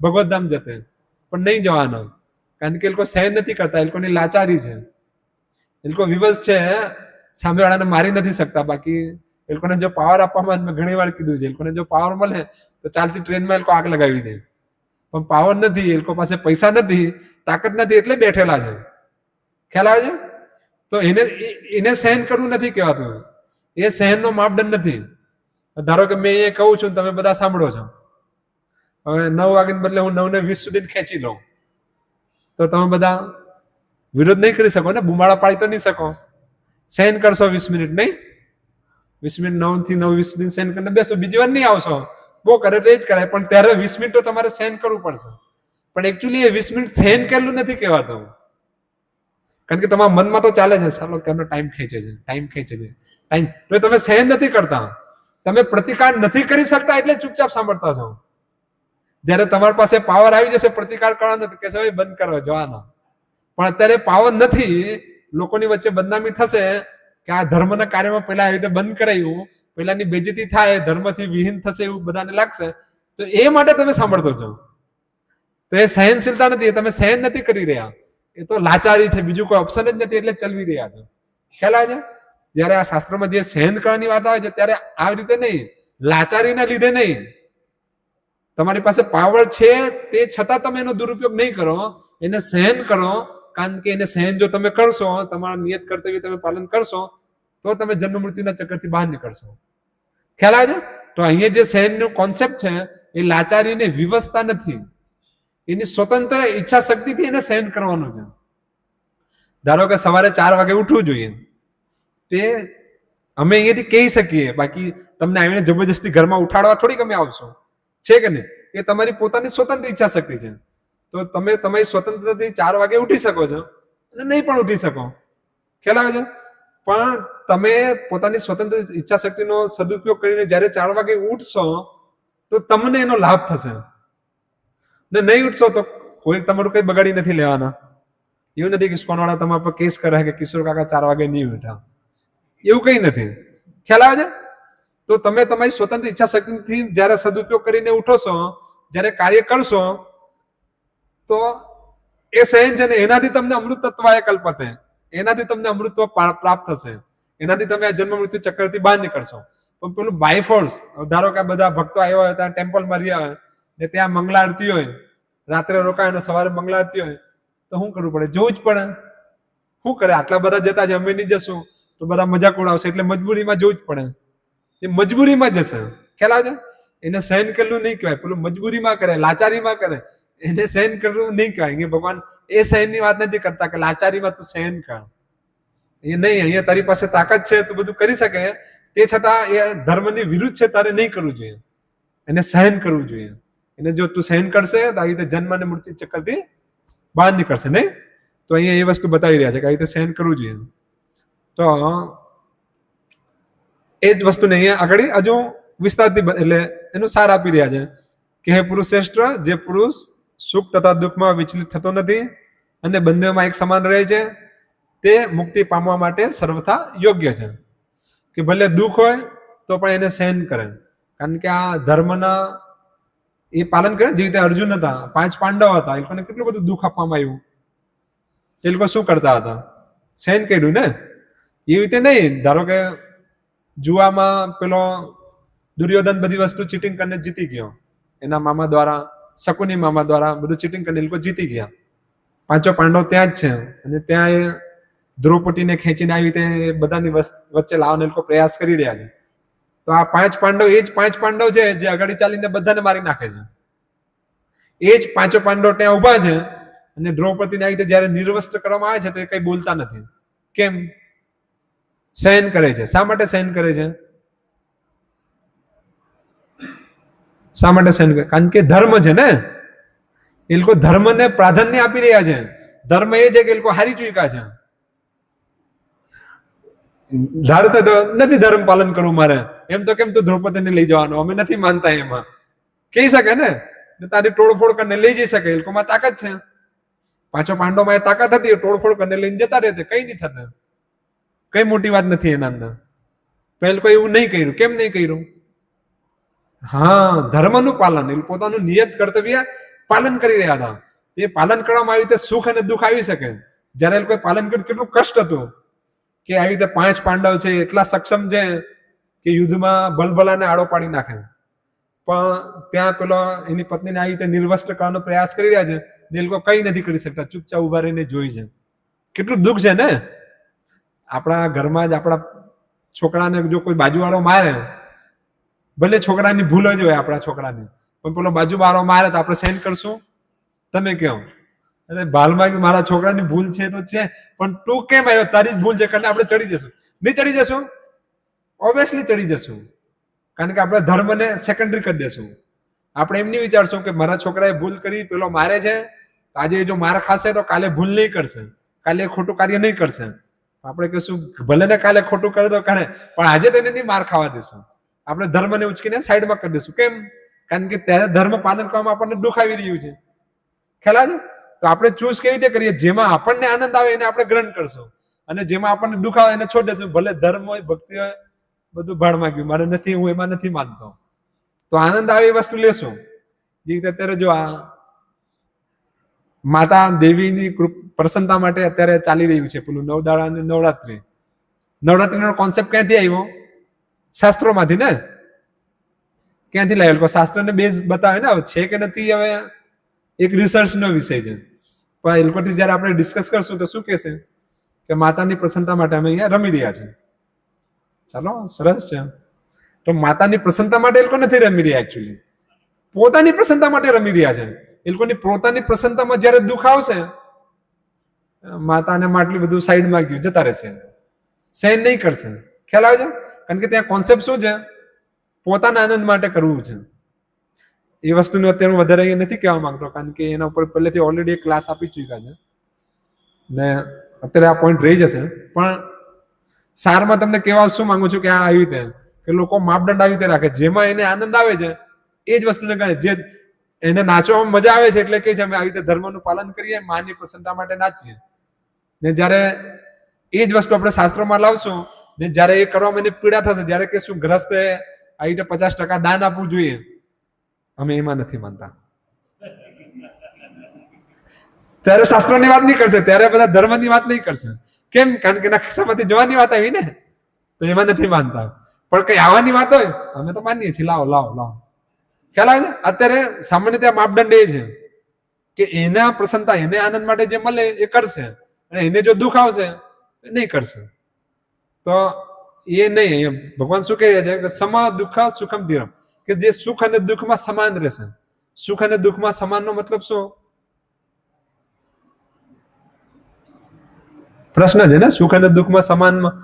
S1: ભગવતધામ જતે, પણ નહીં જવાના. કારણ કે એ લોકો સહન નથી કરતા, એ લોકોની લાચારી છે, એ લોકો વિવશ છે, સામેવાળાને મારી નથી શકતા. બાકી એ લોકોને જો પાવર આપવામાં, મેં ઘણી વાર કીધું છે, એ લોકોને જો પાવર મળે તો ચાલતી ટ્રેનમાં એ લોકો આગ લગાવી દે. પણ પાવર નથી, એ લોકો પાસે પૈસા નથી, તાકાત નથી, એટલે બેઠેલા છે. ખ્યાલ આવે છે? તો એને સહન કરવું નથી કહેવાતું. એ સહનનો માપદંડ નથી. ધારો કે મેં એ કહું છું, તમે બધા સાંભળો છો. હવે 9 વાગ્યાને બદલે હું 9 ને 20 સુધી ખેંચી લઉં, તો તમે બધા વિરોધ નહીં કરી શકો ને, બુમાળા પાડી તો નહીં શકો. સહન કરશો 20 મિનિટ, નહીં? 20 મિનિટ 9 થી 9:20 સુધી સહન કરીને બેસો, બીજી વાર નહીં આવશો. બહુ કરે તો એ જ કરાય, પણ ત્યારે 20 મિનિટ તો તમારે સહન કરવું પડશે. પણ એકચ્યુઅલી એ 20 મિનિટ સહન કરેલું નથી કહેવાતું. કારણ કે તમારા મનમાં તો ચાલે છે, સાલો ત્યાંનો ટાઈમ ખેંચે છે, ટાઈમ ખેંચે છે, ટાઈમ. તો તમે સહન નથી કરતા, તમે પ્રતિકાર નથી કરી શકતા, એટલે ચૂપચાપ સાંભળતા છો. જ્યારે તમારી પાસે પાવર આવી જશે પ્રતિકાર કરવાનો, તો કહેશો બંધ કરો, જવાના. પણ અત્યારે પાવર નથી, લોકોની વચ્ચે બદનામી થશે કે આ ધર્મના કાર્યમાં પહેલા આવી રીતે બંધ કરાયું, પહેલાની બેજતી થાય, ધર્મથી વિહીન થશે એવું બધાને લાગશે, તો એ માટે તમે સાંભળતો છો. તો એ સહનશીલતા નથી, તમે સહન નથી કરી રહ્યા, એ તો લાચારી છે, બીજું કોઈ ઓપ્શન જ નથી, એટલે ચલવી રહ્યા છો. ખ્યાલ આવે છે? જયારે આ શાસ્ત્રમાં જે સહન કરવાની વાત આવે છે, ત્યારે આવી રીતે નહીં, લાચારીના લીધે નહીં. તમારી પાસે પાવર છે તે છતાં તમે એનો દુરુપયોગ નહીં કરો, એને સહન કરો. કારણ કે એને સહન જો તમે કરશો, તમારા નિયત કર્તવ્ય તમે પાલન કરશો, તો તમે જન્મ મૃત્યુના ચક્કરથી બહાર નીકળશો. ખ્યાલ આવે છે? તો અહીંયા જે સહનનો કોન્સેપ્ટ છે, એ લાચારીને વિવશતા નથી, એની સ્વતંત્ર ઈચ્છા શક્તિથી એને સહન કરવાનું છે. ધારો કે સવારે 4 વાગે ઉઠવું જોઈએ, તે અમે અહીંયાથી કહી શકીએ, બાકી તમને આવીને જબરજસ્તી ઘરમાં ઉઠાડવા થોડી અમે આવશો, છે કે નહીં? એ તમારી પોતાની સ્વતંત્ર ઈચ્છા શક્તિ છે. તો તમે તમારી સ્વતંત્રતાથી 4 વાગે ઉઠી શકો છો અને નહીં પણ ઉઠી શકો. ખ્યાલ આવે છે? પણ તમે પોતાની સ્વતંત્ર ઈચ્છા શક્તિનો સદુપયોગ કરીને જ્યારે 4 વાગે ઉઠશો, તો તમને એનો લાભ થશે. ને નહીં ઉઠશો તો કોઈ તમારું કઈ બગાડી નથી લેવાના. એવું નથી કે સ્કોનવાળા તમારા પર કેસ કરે કે કિશોર કાકા 4 વાગે નહીં ઉઠ્યા, એવું કઈ નથી. ખ્યાલ આવે છે? તો તમે તમારી સ્વતંત્ર ઈચ્છા શક્તિથી જ્યારે સદુપયોગ કરીને ઉઠો છો, જ્યારે કાર્ય કરશો, તો એ સહન છે ને, એનાથી તમને અમૃત તત્વાય કલ્પતે, એનાથી તમને અમૃતત્વ પ્રાપ્ત થશે, એનાથી તમે આ જન્મ મૃત્યુ ચક્કરથી બહાર નીકળશો. પણ પેલું બાય ફોર્સ, ધારો કે બધા ભક્તો આવ્યા હોય, ત્યાં ટેમ્પલમાં રહ્યા હોય ને ત્યાં મંગલા આરતી હોય, રાત્રે રોકાય અને સવારે મંગલા આરતી હોય, તો શું કરવું પડે? જોવું જ પડે. શું કરે? આટલા બધા જતા છે, અમે નહીં જશું તો બધા મજાક ઉડાવશે, એટલે મજબૂરીમાં જવું જ પડે. એ મજબૂરીમાં જશે. ખ્યાલ આવે છે? એને સહન કરવું નહીં કહેવાય, પેલું મજબૂરીમાં કરે, લાચારીમાં કરે, એને સહન કરવું નહીં કહેવાય. ભગવાન એ સહનની વાત નથી કરતા કે લાચારીમાં તું સહન કર. એ નહીં, અહીંયા તારી પાસે તાકાત છે, તું બધું કરી શકે, તે છતાં એ ધર્મની વિરુદ્ધ છે, તારે નહીં કરવું જોઈએ, એને સહન કરવું જોઈએ. એને જો તું સહન કરશે તો આવી રીતે જન્મ અને મૃત્યુ ચક્કરથી બહાર નીકળશે, નહીં? તો અહીંયા એ વસ્તુ બતાવી રહ્યા છે કે આવી રીતે સહન કરવું જોઈએ. તો એ જ વસ્તુને અહીંયા આગળ હજુ વિસ્તારથી એટલે એનું સાર આપી રહ્યા છે કે હે પુરુષ શ્રેષ્ઠ, જે પુરુષ સુખ તથા દુઃખમાં વિચલિત થતો નથી અને બંનેમાં એક સમાન રહે છે, તે મુક્તિ પામવા માટે સર્વથા યોગ્ય છે. કે ભલે દુઃખ હોય તો પણ એને સહન કરે, કારણ કે આ ધર્મના એ પાલન કરે. જે રીતે અર્જુન હતા, 5 પાંડવ હતા, એ લોકોને કેટલું બધું દુઃખ આપવામાં આવ્યું, એ લોકો શું કરતા હતા? સહન કર્યું ને. એવી રીતે નહીં, ધારો કે જુવામાં પેલો દુર્યોધન બધી વસ્તુ ચીટિંગ કરીને જીતી ગયો, એના મામા દ્વારા, શકુની મામા દ્વારા બધું ચીટિંગ કરીને એ લોકો જીતી ગયા. 5 પાંડવ ત્યાં જ છે, અને ત્યાં એ દ્રૌપદીને ખેંચીને આવી રીતે બધાની વચ્ચે લાવવાનો એ લોકો પ્રયાસ કરી રહ્યા છે. તો આ 5 પાંડવ એ જ 5 પાંડવ છે જે આગળ ચાલીને બધાને મારી નાખે છે. એ જ 5 પાંડવ ત્યાં ઉભા છે, અને દ્રૌપદીને આવી રીતે જયારે નિર્વસ્ત્ર કરવામાં આવે છે તો એ કઈ બોલતા નથી. કેમ? સહન કરે છે. શા માટે સહન કરે છે? શા માટે સહન કરે? કારણ કે ધર્મ છે ને. એ લોકો ધર્મને પ્રાધાન્ય આપી રહ્યા છે. ધર્મ એ છે કે એ લોકો હારી ચૂક્યા છે. ધારતા તો નથી ધર્મ પાલન કરવું મારે, એમ તો કેમ તું દ્રૌપદીને લઈ જવાનો? અમે નથી માનતા એમાં. કહી શકે ને, તારી તોડફોડ કરીને લઈ જઈ શકે, એ લોકોમાં તાકાત છે. 5 પાંડવમાં એ તાકાત હતી, તોડફોડ કરીને લઈને જતા રહેતે, કઈ નહીં થતા. કઈ મોટી વાત નથી એના અંદર. પેલું કોઈ એવું નહીં કર્યું. કેમ નહીં કર્યું? હા, ધર્મનું પાલન, એ પોતાનું નિયત કર્તવ્ય પાલન કરી રહ્યા હતા. એ પાલન કરવામાં આવી રીતે સુખ અને દુઃખ આવી શકે. જ્યારે એ લોકોએ પાલન કર્યું કેટલું કષ્ટ હતું કે આવી રીતે 5 પાંડવ છે એટલા સક્ષમ છે કે યુદ્ધમાં ભલભલાને આડો પાડી નાખે, પણ ત્યાં પેલો એની પત્નીને આવી રીતે નિર્વસ્ત્ર કરવાનો પ્રયાસ કરી રહ્યા છે. એ લોકો કઈ નથી કરી શકતા, ચૂપચાપ ઉભા રહીને જોઈ છે. કેટલું દુઃખ છે ને. આપણા ઘરમાં જ આપણા છોકરાને જો કોઈ બાજુવાળો મારે, ભલે છોકરાની ભૂલ જ હોય આપણા છોકરાની, પણ પેલો બાજુવાળો મારે તો આપણે સહન કરશું? તમે કહો. અરે બાલમાં મારા છોકરાની ભૂલ છે તો છે, પણ તું કેમ આવ્યો, તારી જ ભૂલ છે કરીને આપણે ચડી જશું? નહીં ચડી જશું? ઓબ્વિયસલી ચડી જશું, કારણ કે આપણે ધર્મને સેકન્ડરી કરી દેશું. આપણે એમ નહીં વિચારશું કે મારા છોકરાએ ભૂલ કરી, પેલો મારે છે, આજે જો માર ખાશે તો કાલે ભૂલ નહીં કરશે, કાલે ખોટું કાર્ય નહીં કરશે. આપણે કહીશું ભલે ને કાલે ખોટું કરે તો કરે, પણ આજે તેને નહીં માર ખાવા દેશું. આપણે ધર્મને ઉચકીને સાઈડમાં કરી દઈશું. કેમ? કારણ કે ત્યારે ધર્મ પાલન કરવામાં આપણને દુઃખ આવી રહ્યું છે. ખ્યાલ આવે? તો આપણે ચૂઝ કેવી રીતે કરીએ? જેમાં આપણને આનંદ આવે એને આપણે ગ્રહણ કરશું, અને જેમાં આપણને દુઃખ આવે એને છોડી દેશું. ભલે ધર્મ હોય, ભક્તિ હોય, બધું ભાડમાં ગયું, મારે નથી, હું એમાં નથી માનતો. તો આનંદ આવે એ વસ્તુ લેશું. જે રીતે અત્યારે જો આ માતા દેવીની પ્રસન્નતા માટે અત્યારે ચાલી રહ્યું છે પેલું 9 દાડાની નવરાત્રી. નવરાત્રીનો કોન્સેપ્ટ ક્યાંથી આવ્યો? શાસ્ત્રોમાંથી ને. ક્યાંથી લાવ્યો? લોકો શાસ્ત્રને બેઝ બતાવે ને. હવે છે કે નથી, હવે એક રિસર્ચનો વિષય છે, પણ એ લોકોથી જયારે આપણે ડિસ્કસ કરશું તો શું કહેશે કે માતાની પ્રસન્નતા માટે અમે અહીંયા રમી રહ્યા છે. ચાલો, સરસ છે. તો માતાની પ્રસન્નતા માટે એ લોકો નથી રમી રહ્યા, એકચ્યુઅલી પોતાની પ્રસન્નતા માટે રમી રહ્યા છે. એ લોકોની પોતાની પ્રસન્નતામાં જયારે દુઃખ આવશે, માતાને માટલું બધું સાઈડમાં ગયું, જતા રહેશે, સહન નહીં કરશે. ખ્યાલ આવે છે? કારણ કે ત્યાં કોન્સેપ્ટ શું છે? પોતાના આનંદ માટે કરવું છે. એ વસ્તુનું અત્યારે હું વધારે નથી કહેવા માંગતો, કારણ કે એના ઉપર પહેલેથી ઓલરેડી એક ક્લાસ આપી ચૂક્યા છે ને અત્યારે આ પોઈન્ટ રહી જશે. પણ સારમાં તમને કહેવા શું માંગુ છું કે આ આવી રીતે કે લોકો માપદંડ આવી રીતે રાખે, જેમાં એને આનંદ આવે છે એ જ વસ્તુને કહે. જે એને નાચવામાં મજા આવે છે એટલે કે છે અમે આવી રીતે ધર્મનું પાલન કરીએ, માની પ્રસન્નતા માટે નાચીએ. ને જ્યારે એ જ વસ્તુ આપણે શાસ્ત્રોમાં લાવશું ને જ્યારે એ કરવામાં એને પીડા થશે, જ્યારે કે શું ગ્રસ્તે આવી રીતે 50% દાન આપવું જોઈએ, અમે એમાં નથી માનતા, ત્યારે શાસ્ત્રોની વાત નહીં કરશે, ત્યારે બધા ધર્મની વાત નહીં કરશે. કેમ? કારણ કે એના ખિસ્સામાંથી જવાની વાત આવી ને, તો એમાં નથી માનતા. પણ કઈ આવવાની વાત હોય અમે તો માનીએ છીએ. લાવો લાવો લાવો. ખ્યાલ આવે છે? અત્યારે સામાન્ય ત્યાં માપદંડ એ છે કે એના પ્રસન્નતા, એને આનંદ માટે જે મળે એ કરશે, અને એને જો દુઃખ આવશે નહીં કરશે. તો એ નહીં. ભગવાન શું કહે છે કે સમ દુઃખ સુખમ ધીરમ, કે જે સુખ અને દુઃખમાં સમાન રહેશે. સુખ અને દુઃખમાં સમાનનો મતલબ શું? પ્રશ્ન છે ને. સુખ અને દુઃખમાં સમાનમાં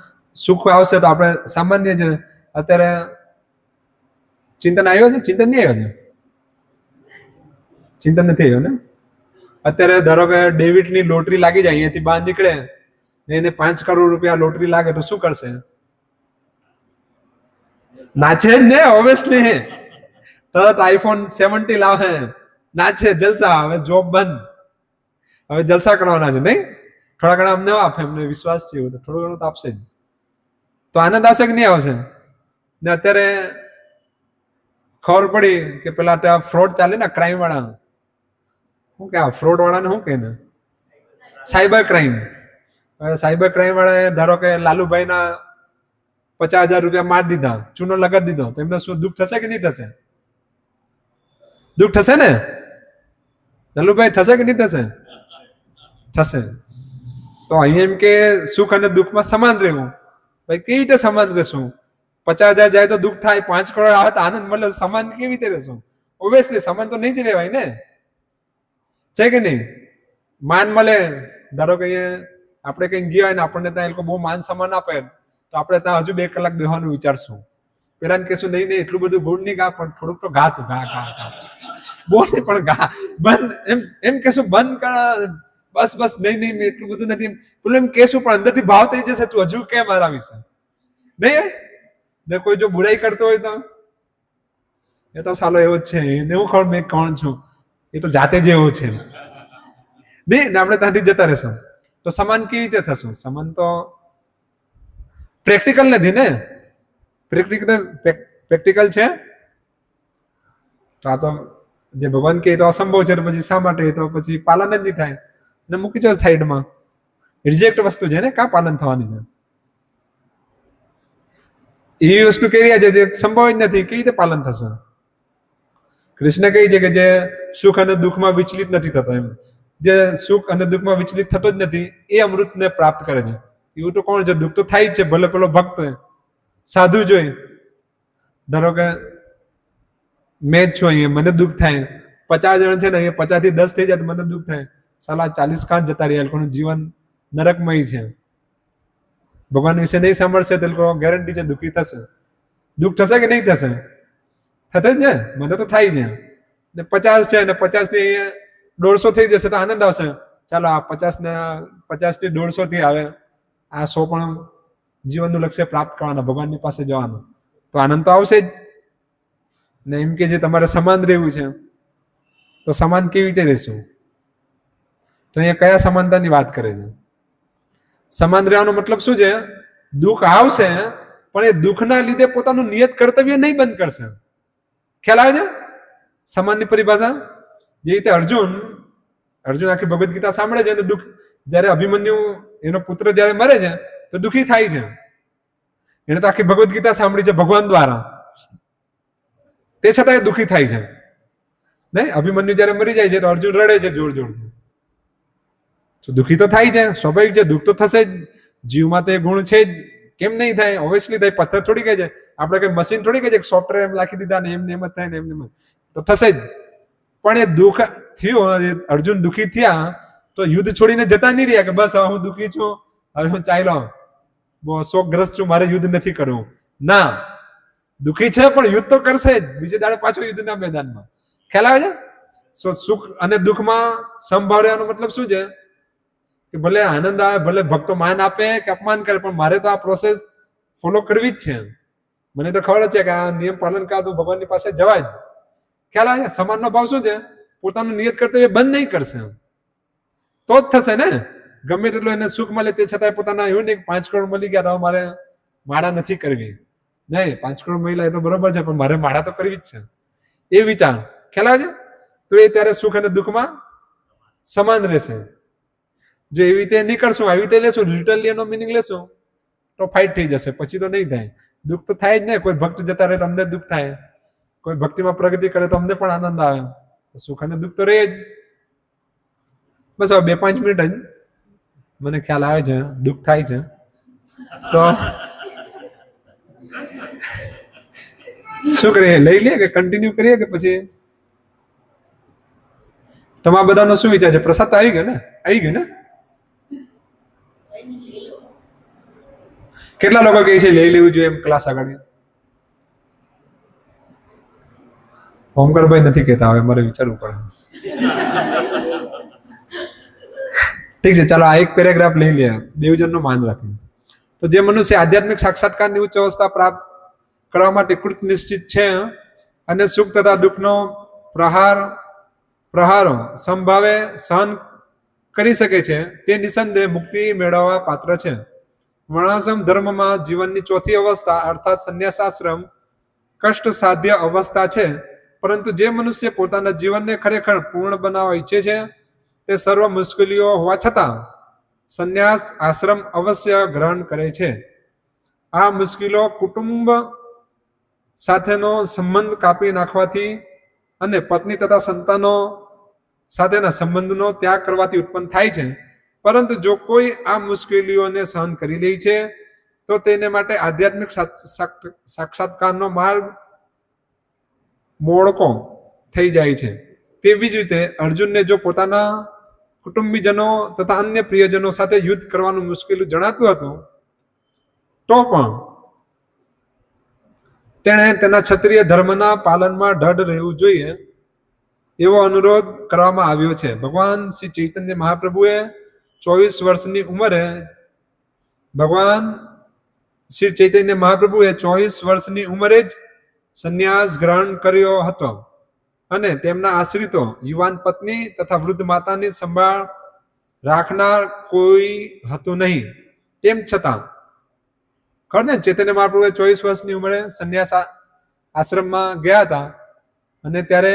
S1: સુખ આવશે તો આપણે સામાન્ય છે. અત્યારે ચિંતન આવ્યો છે? ચિંતન નહીં આવ્યો છે? ચિંતન નથી આવ્યો ને. અત્યારે ધારો કે ડેવિડની લોટરી લાગી જાય, અહીંયાથી બહાર નીકળે, એને 5 કરોડ રૂપિયા લોટરી લાગે તો શું કરશે? નાચે જ ને, ઓબ્વિયસલી. તરત આઈફોન 17 લાવે, નાચે, જલસા. હવે જોબ બંધ, હવે જલસા કરવાના છે. નહીં, થોડા ઘણા અમને આપે, એમને વિશ્વાસ છે એવું, તો થોડું ઘણું તો આપશે જ. તો આનંદ આવશે કે નહીં આવશે? ને અત્યારે ખબર પડી કે પેલા ત્યાં ફ્રોડ ચાલે ને, ક્રાઇમ વાળા. શું કે ફ્રોડ વાળાને શું કહે ને? Cyber crime. સાયબર ક્રાઇમ વાળાએ ધારો કે લાલુભાઈના 50,000 રૂપિયા મારી દીધા, ચૂનો લગાડી દીધો, તો એમને શું દુઃખ થશે કે નહીં થશે? દુઃખ થશે ને લાલુભાઈ? થશે કે નહીં થશે? થશે. તો અહીંયા એમ કે સુખ અને દુઃખમાં સમાન રહેવું. ભાઈ કેવી રીતે સમાન રહેશું? 50,000 જાય તો દુઃખ થાય, 5 કરોડ આવે તો આનંદ મળે, સમાન કેવી રીતે રહેશું? ઓબ્વિયસલી સમાન તો નહીં જ રહેવાય ને. છે કે નહીં? માન મળે, ધારો કે આપણે કઈ ગયા હોય ને આપણને ત્યાં એ લોકો બહુ માન સન્માન આપે, તો આપણે ત્યાં હજુ 2 કલાક બેહવાનું વિચારશું. પેલા કહેશું નહીં નહીં એટલું બધું ગુણ નહીં ગા, પણ થોડુંક તો ગા, તું ગા ગા ગા, બોલ નહીં પણ ગા, બંધ એમ કહેશું, બંધ કર, બસ બસ, નહીં નહીં એટલું બધું નથી, પેલું એમ કહેશું, પણ અંદરથી ભાવ થઈ જશે, તું હજુ કેમ મારા વિશે નહીં. ને કોઈ જો બુરાઈ કરતો હોય તો એ તો સાલો એવો જ છે, એને હું ખબર મેં કોણ છું, એ તો જાતે જ એવો છે નહીં. ને આપણે ત્યાંથી જતા રહેશું તો સમાન કેવી રીતે થશું? સમાન તો પ્રેક્ટિકલ નથી ને. પ્રેક્ટિકલ છે? તો આ તો જે ભગવાન કહે તો અસંભવ છે, પછી શા માટે? તો પછી પાલન જ નહીં થાય અને મૂકી જાઓ સાઈડમાં. રિજેક્ટ વસ્તુ છે ને, કાં પાલન થવાની છે? એવી વસ્તુ કહી રહ્યા છે જે સંભવ જ નથી, કેવી રીતે પાલન થશે? કૃષ્ણ કહે છે કે જે સુખ અને દુઃખમાં વિચલિત નથી થતો, એમ જે સુખ અને દુઃખમાં વિચલિત થતો જ નથી એ અમૃતને પ્રાપ્ત કરે છે. એવું તો કોણ છે? દુઃખ તો થાય જ છે. ભલે પેલો ભક્ત સાધુ જોઈ, ધારો કે મેં જ છું અહીંયા, મને દુઃખ થાય, 50 જણ છે ને અહીંયા 50 થી 10 થઈ જાય તો મને દુઃખ થાય, સાલા 40 કાં જતા રહ્યા, લોકોનું જીવન નરકમય છે. ભગવાન વિશે નહીં સાંભળશે તો લોકો ગેરંટી છે દુઃખી થશે. દુઃખ થશે કે નહીં થશે? થશે જ ને. મને તો થાય છે ને 50 છે ને 50 થી 150 થઈ જશે તો આનંદ આવશે. ચાલો આ 50 થી 150 થી આવે આ 100 પણ જીવનનું લક્ષ્ય પ્રાપ્ત કરવાના, ભગવાનની પાસે જવાનું, તો આનંદ તો આવશે જ ને. એમ કે જે તમારે સમાન રહેવું છે તો સમાન કેવી રીતે રહેશું? તો અહીંયા કયા સમાનતાની વાત કરે છે? સમાન રહેવાનો મતલબ શું છે? દુઃખ આવશે પણ એ દુઃખના લીધે પોતાનું નિયત કર્તવ્ય નહીં બંધ કરશે. ખ્યાલ આવે છે સમાનની પરિભાષા? જે રીતે અર્જુન આખી ભગવદ્ ગીતા સાંભળે છે અને દુઃખ, જયારે અભિમન્યુ એનો પુત્ર જયારે મરે છે તો દુઃખી થાય છે. એને તો આખી ભગવદ્ ગીતા સાંભળી છે ભગવાન દ્વારા, તે છતાં એ દુઃખી થાય છે. નહીં, અભિમન્યુ જયારે મરી જાય છે તો અર્જુન રડે છે જોર જોરથી, તો દુઃખી તો થાય છે, સ્વાભાવિક છે, દુઃખ તો થશે જ. જીવમાં તો એ ગુણ છે જ, કેમ નહીં થાય? ઓબ્વિયસલી થાય. પથ્થર થોડી કહે છે, આપણે કઈ મશીન થોડી કહે છે સોફ્ટવેર એમ લાખી દીધા ને એમને એમ જ થાય ને એમને એમ તો થશે જ. પણ એ દુઃખ થયું, અર્જુન દુઃખી થયા તો યુદ્ધ છોડીને જતા નહીં રહ્યા કે બસ હવે હું દુઃખી છું, હવે હું ચાલ્યો, બહુ શોકગ્રસ્ત છું, મારે યુદ્ધ નથી કરવું. ના, દુઃખી છે પણ યુદ્ધ તો કરશે જ, બીજે દાડે પાછો યુદ્ધના મેદાનમાં. ખ્યાલ આવે છે? સુખ અને દુઃખમાં સમભાવ રહેવાનો મતલબ શું છે? કે ભલે આનંદ આવે, ભલે ભક્તો માન આપે કે અપમાન કરે, પણ મારે તો આ પ્રોસેસ ફોલો કરવી જ છે. મને તો ખબર જ છે કે આ નિયમ પાલન કરે તો ભગવાનની પાસે જવાય જ. ખ્યાલ આવે છે? સમાનનો ભાવ શું છે? પોતાનું નિયત કર્તવ્ય બંધ નહીં કરશે તો જ થશે ને. ગમે તેટલું એને સુખ મળે તે છતાંય પોતાના એવું નહીં 5 કરોડ મળી ગયા તો મારે માળા નથી કરવી. નહીં, 5 કરોડ મહિલા એ તો બરોબર છે પણ મારે માળા તો કરવી જ છે, એ વિચાર. ખ્યાલ આવે છે? તો એ ત્યારે સુખ અને દુઃખમાં સમાન રહેશે. જો એવી રીતે નહીં કરશું, આવી રીતે લેશું, લિટરલી એનો મિનિંગ લેશું તો ફાઇટ થઈ જશે, પછી તો નહીં થાય. દુઃખ તો થાય જ ને. કોઈ ભક્ત જતા રહે તો અમને દુઃખ થાય, કોઈ ભક્તિમાં પ્રગતિ કરે તો અમને પણ આનંદ આવે. સુખ અને દુઃખ તો રહે જ. બસ હવે 2-5 મિનિટ જ મને ખ્યાલ આવે છે દુઃખ થાય છે તો શું કરીએ? લઈ લે કે કન્ટિન્યુ કરીએ કે પછી? તમારા બધાનો શું વિચાર છે? પ્રસાદ તો આવી ગયો ને? આવી ગયો ને? કેટલા લોકો કહે છે લઈ લેવું જોઈએ એમ ક્લાસ આગળ? ઓમકારભાઈ નથી કહેતા, હવે મારે વિચારવું પડે. ઠીક છે, ચાલો આ એક પેરેગ્રાફ લઈ લે. દેવજનનું માન રાખે તો જે મનુષ્ય આધ્યાત્મિક સાક્ષાત્કારની ઉચ્ચ અવસ્થા પ્રાપ્ત કરવા માટે કૃત નિશ્ચિત છે અને સુખ તથા દુઃખનો પ્રહારો સંભાવે સહન કરી શકે છે, તે નિસંદેહ મુક્તિ મેળવવા પાત્ર છે. વર્ણાશ્રમ ધર્મમાં જીવનની ચોથી અવસ્થા અર્થાત સંન્યાસાશ્રમ કષ્ટ સાધ્ય અવસ્થા છે. પરંતુ જે મનુષ્ય પોતાના જીવનને ખરેખર પૂર્ણ બનાવવા ઈચ્છે છે તે સર્વ મુશ્કેલીઓ હોવા છતાં સંન્યાસ આશ્રમ અવશ્ય ગ્રહણ કરે છે. આ મુશ્કેલીઓ કુટુંબ સાથેનો સંબંધ કાપી નાખવાથી અને પત્ની તથા સંતાનો સાથેના સંબંધનો ત્યાગ કરવાથી ઉત્પન્ન થાય છે. પરંતુ જો કોઈ આ મુશ્કેલીઓને સહન કરી લે છે તો તેને માટે આધ્યાત્મિક સાક્ષાત્કારનો માર્ગ મોડકો થઈ જાય છે. તેવી જ રીતે અર્જુનને જો પોતાના કુટુંબીજનો તથા અન્ય પ્રિયજનો સાથે યુદ્ધ કરવાનું મુશ્કેલ જણાતું હતું તો પણ તેણે તેના ક્ષત્રિય ધર્મના પાલનમાં દૃઢ રહેવું જોઈએ એવો અનુરોધ કરવામાં આવ્યો છે. ભગવાન શ્રી ચૈતન્ય મહાપ્રભુએ 24 વર્ષની ઉંમરે જ સંન્યાસ ગ્રહણ કર્યો હતો અને તેમના આશ્રિતો યુવાન પત્ની તથા વૃદ્ધ માતાની સંભાળ રાખનાર કોઈ હતું નહીં. તેમ છતાં ખબર ને ચૈતન્ય મહાપ્રભુ 24 વર્ષની ઉંમરે સંન્યાસ આશ્રમમાં ગયા હતા અને ત્યારે